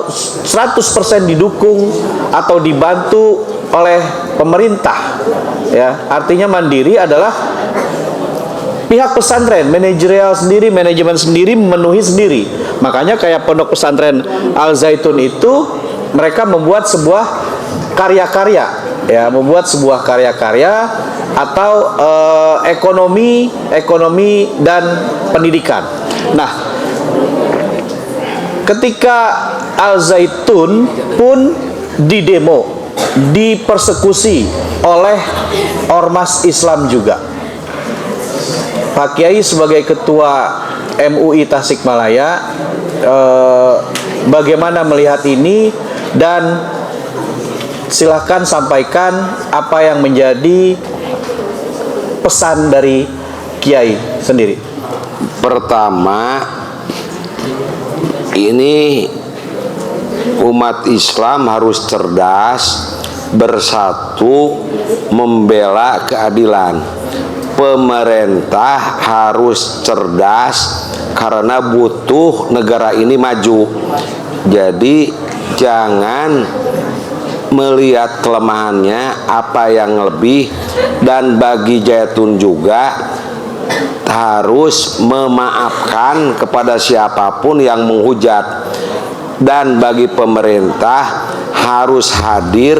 100% didukung atau dibantu oleh pemerintah, ya. Artinya mandiri adalah pihak pesantren, manajerial sendiri, manajemen sendiri, memenuhi sendiri. Makanya kayak pondok pesantren Al Zaitun itu mereka membuat sebuah karya-karya, ya, membuat sebuah karya-karya atau ekonomi dan pendidikan. Nah, ketika Al Zaitun pun didemo, dipersekusi oleh ormas Islam juga. Pak Kiai sebagai ketua MUI Tasikmalaya, bagaimana melihat ini, dan silahkan sampaikan apa yang menjadi pesan dari Kiai sendiri. Pertama, ini umat Islam harus cerdas, bersatu, membela keadilan. Pemerintah harus cerdas karena butuh negara ini maju. Jadi jangan melihat kelemahannya, apa yang lebih. Dan bagi Zaitun juga harus memaafkan kepada siapapun yang menghujat. Dan bagi pemerintah harus hadir,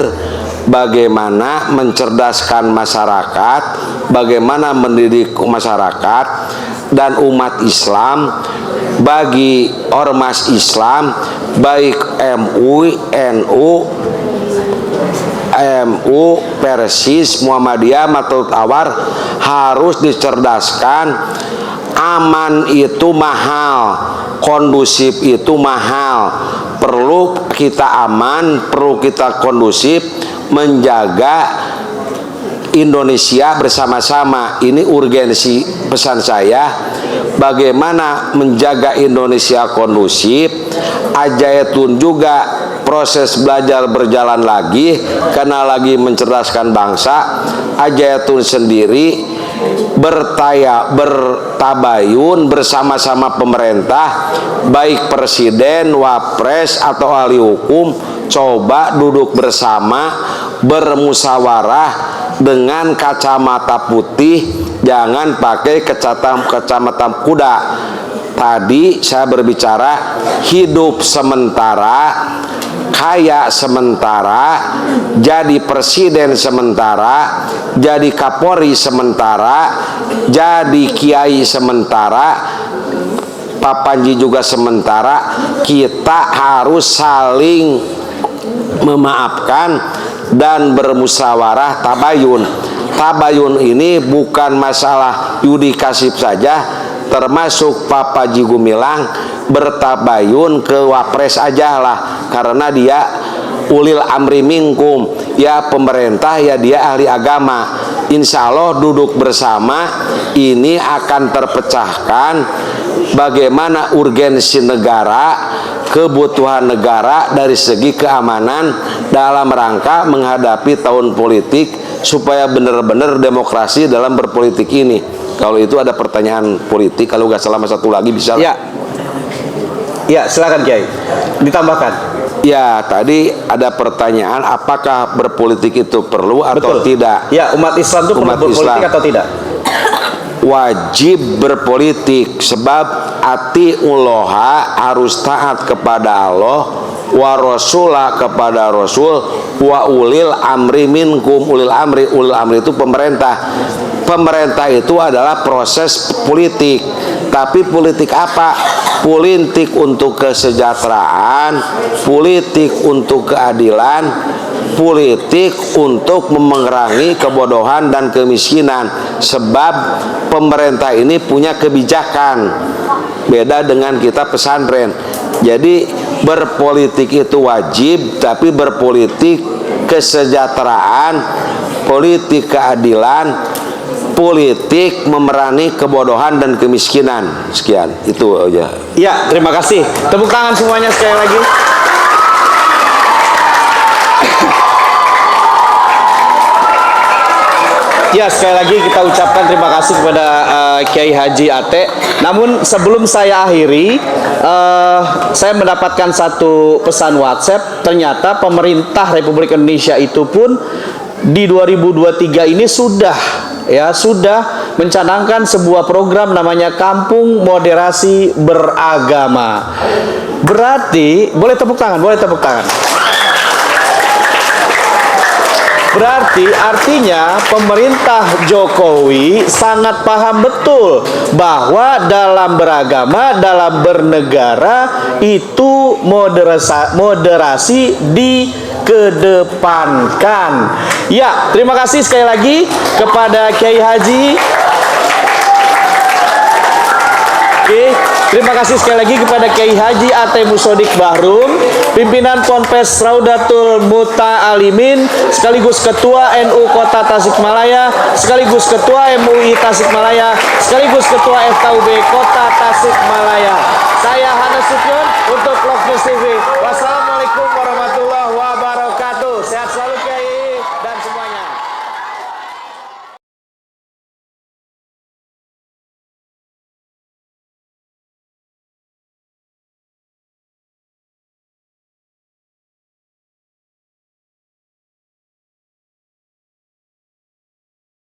bagaimana mencerdaskan masyarakat, bagaimana mendidik masyarakat dan umat Islam. Bagi ormas Islam, baik MUI, NU, Persis, Muhammadiyah, Matul Tawar, harus dicerdaskan. Aman itu mahal, kondusif itu mahal. Perlu kita aman, perlu kita kondusif, menjaga Indonesia bersama-sama. Ini urgensi pesan saya. Bagaimana menjaga Indonesia kondusif. Zaitun juga proses belajar berjalan lagi karena lagi mencerdaskan bangsa. Zaitun sendiri bertabayun bersama-sama pemerintah, baik presiden, wapres atau ahli hukum, coba duduk bersama, bermusyawarah dengan kacamata putih, jangan pakai kacamata kuda. Tadi saya berbicara hidup sementara, kaya sementara, jadi presiden sementara, jadi Kapolri sementara, jadi kiai sementara, Pak Panji juga sementara. Kita harus saling memaafkan dan bermusyawarah tabayun. Tabayun ini bukan masalah yudikasif saja, termasuk Pak Panji Gumilang bertabayun ke wapres aja lah, karena dia ulil amri minkum, ya pemerintah, ya dia ahli agama. Insya Allah duduk bersama ini akan terpecahkan bagaimana urgensi negara, kebutuhan negara dari segi keamanan dalam rangka menghadapi tahun politik, supaya benar-benar demokrasi dalam berpolitik ini. Kalau itu ada pertanyaan politik, kalau nggak salah satu lagi bisa. Ya, silakan Kiai, ditambahkan. Ya, tadi ada pertanyaan apakah berpolitik itu perlu atau tidak. Ya, umat Islam itu perlu berpolitik atau tidak? Wajib berpolitik, sebab atiullaha harus taat kepada Allah, wa rasulah kepada Rasul, wa ulil amri minkum. Ulil amri itu pemerintah. Pemerintah itu adalah proses politik. Tapi politik apa? Politik untuk kesejahteraan, politik untuk keadilan, politik untuk memerangi kebodohan dan kemiskinan. Sebab pemerintah ini punya kebijakan, beda dengan kita pesantren. Jadi berpolitik itu wajib, tapi berpolitik kesejahteraan, politik keadilan, politik memerangi kebodohan dan kemiskinan. Sekian, itu aja. Ya, terima kasih. Tepuk tangan semuanya sekali lagi. Ya, sekali lagi kita ucapkan terima kasih kepada Kiai Haji Ate Namun sebelum saya akhiri, saya mendapatkan satu pesan WhatsApp. Ternyata pemerintah Republik Indonesia itu pun di 2023 ini sudah mencanangkan sebuah program namanya Kampung Moderasi Beragama. Berarti boleh tepuk tangan, boleh tepuk tangan. Berarti artinya pemerintah Jokowi sangat paham betul bahwa dalam beragama, dalam bernegara itu moderasi dikedepankan. Ya, terima kasih sekali lagi kepada Kiai Haji. Oke, terima kasih sekali lagi kepada Kiai Haji Ate Musodik Bahrum, pimpinan Ponpes Raudatul Muta'alimin, sekaligus Ketua NU Kota Tasikmalaya, sekaligus Ketua MUI Tasikmalaya, sekaligus Ketua FKUB Kota Tasikmalaya. Saya Hana Sutyon untuk Vlog News TV.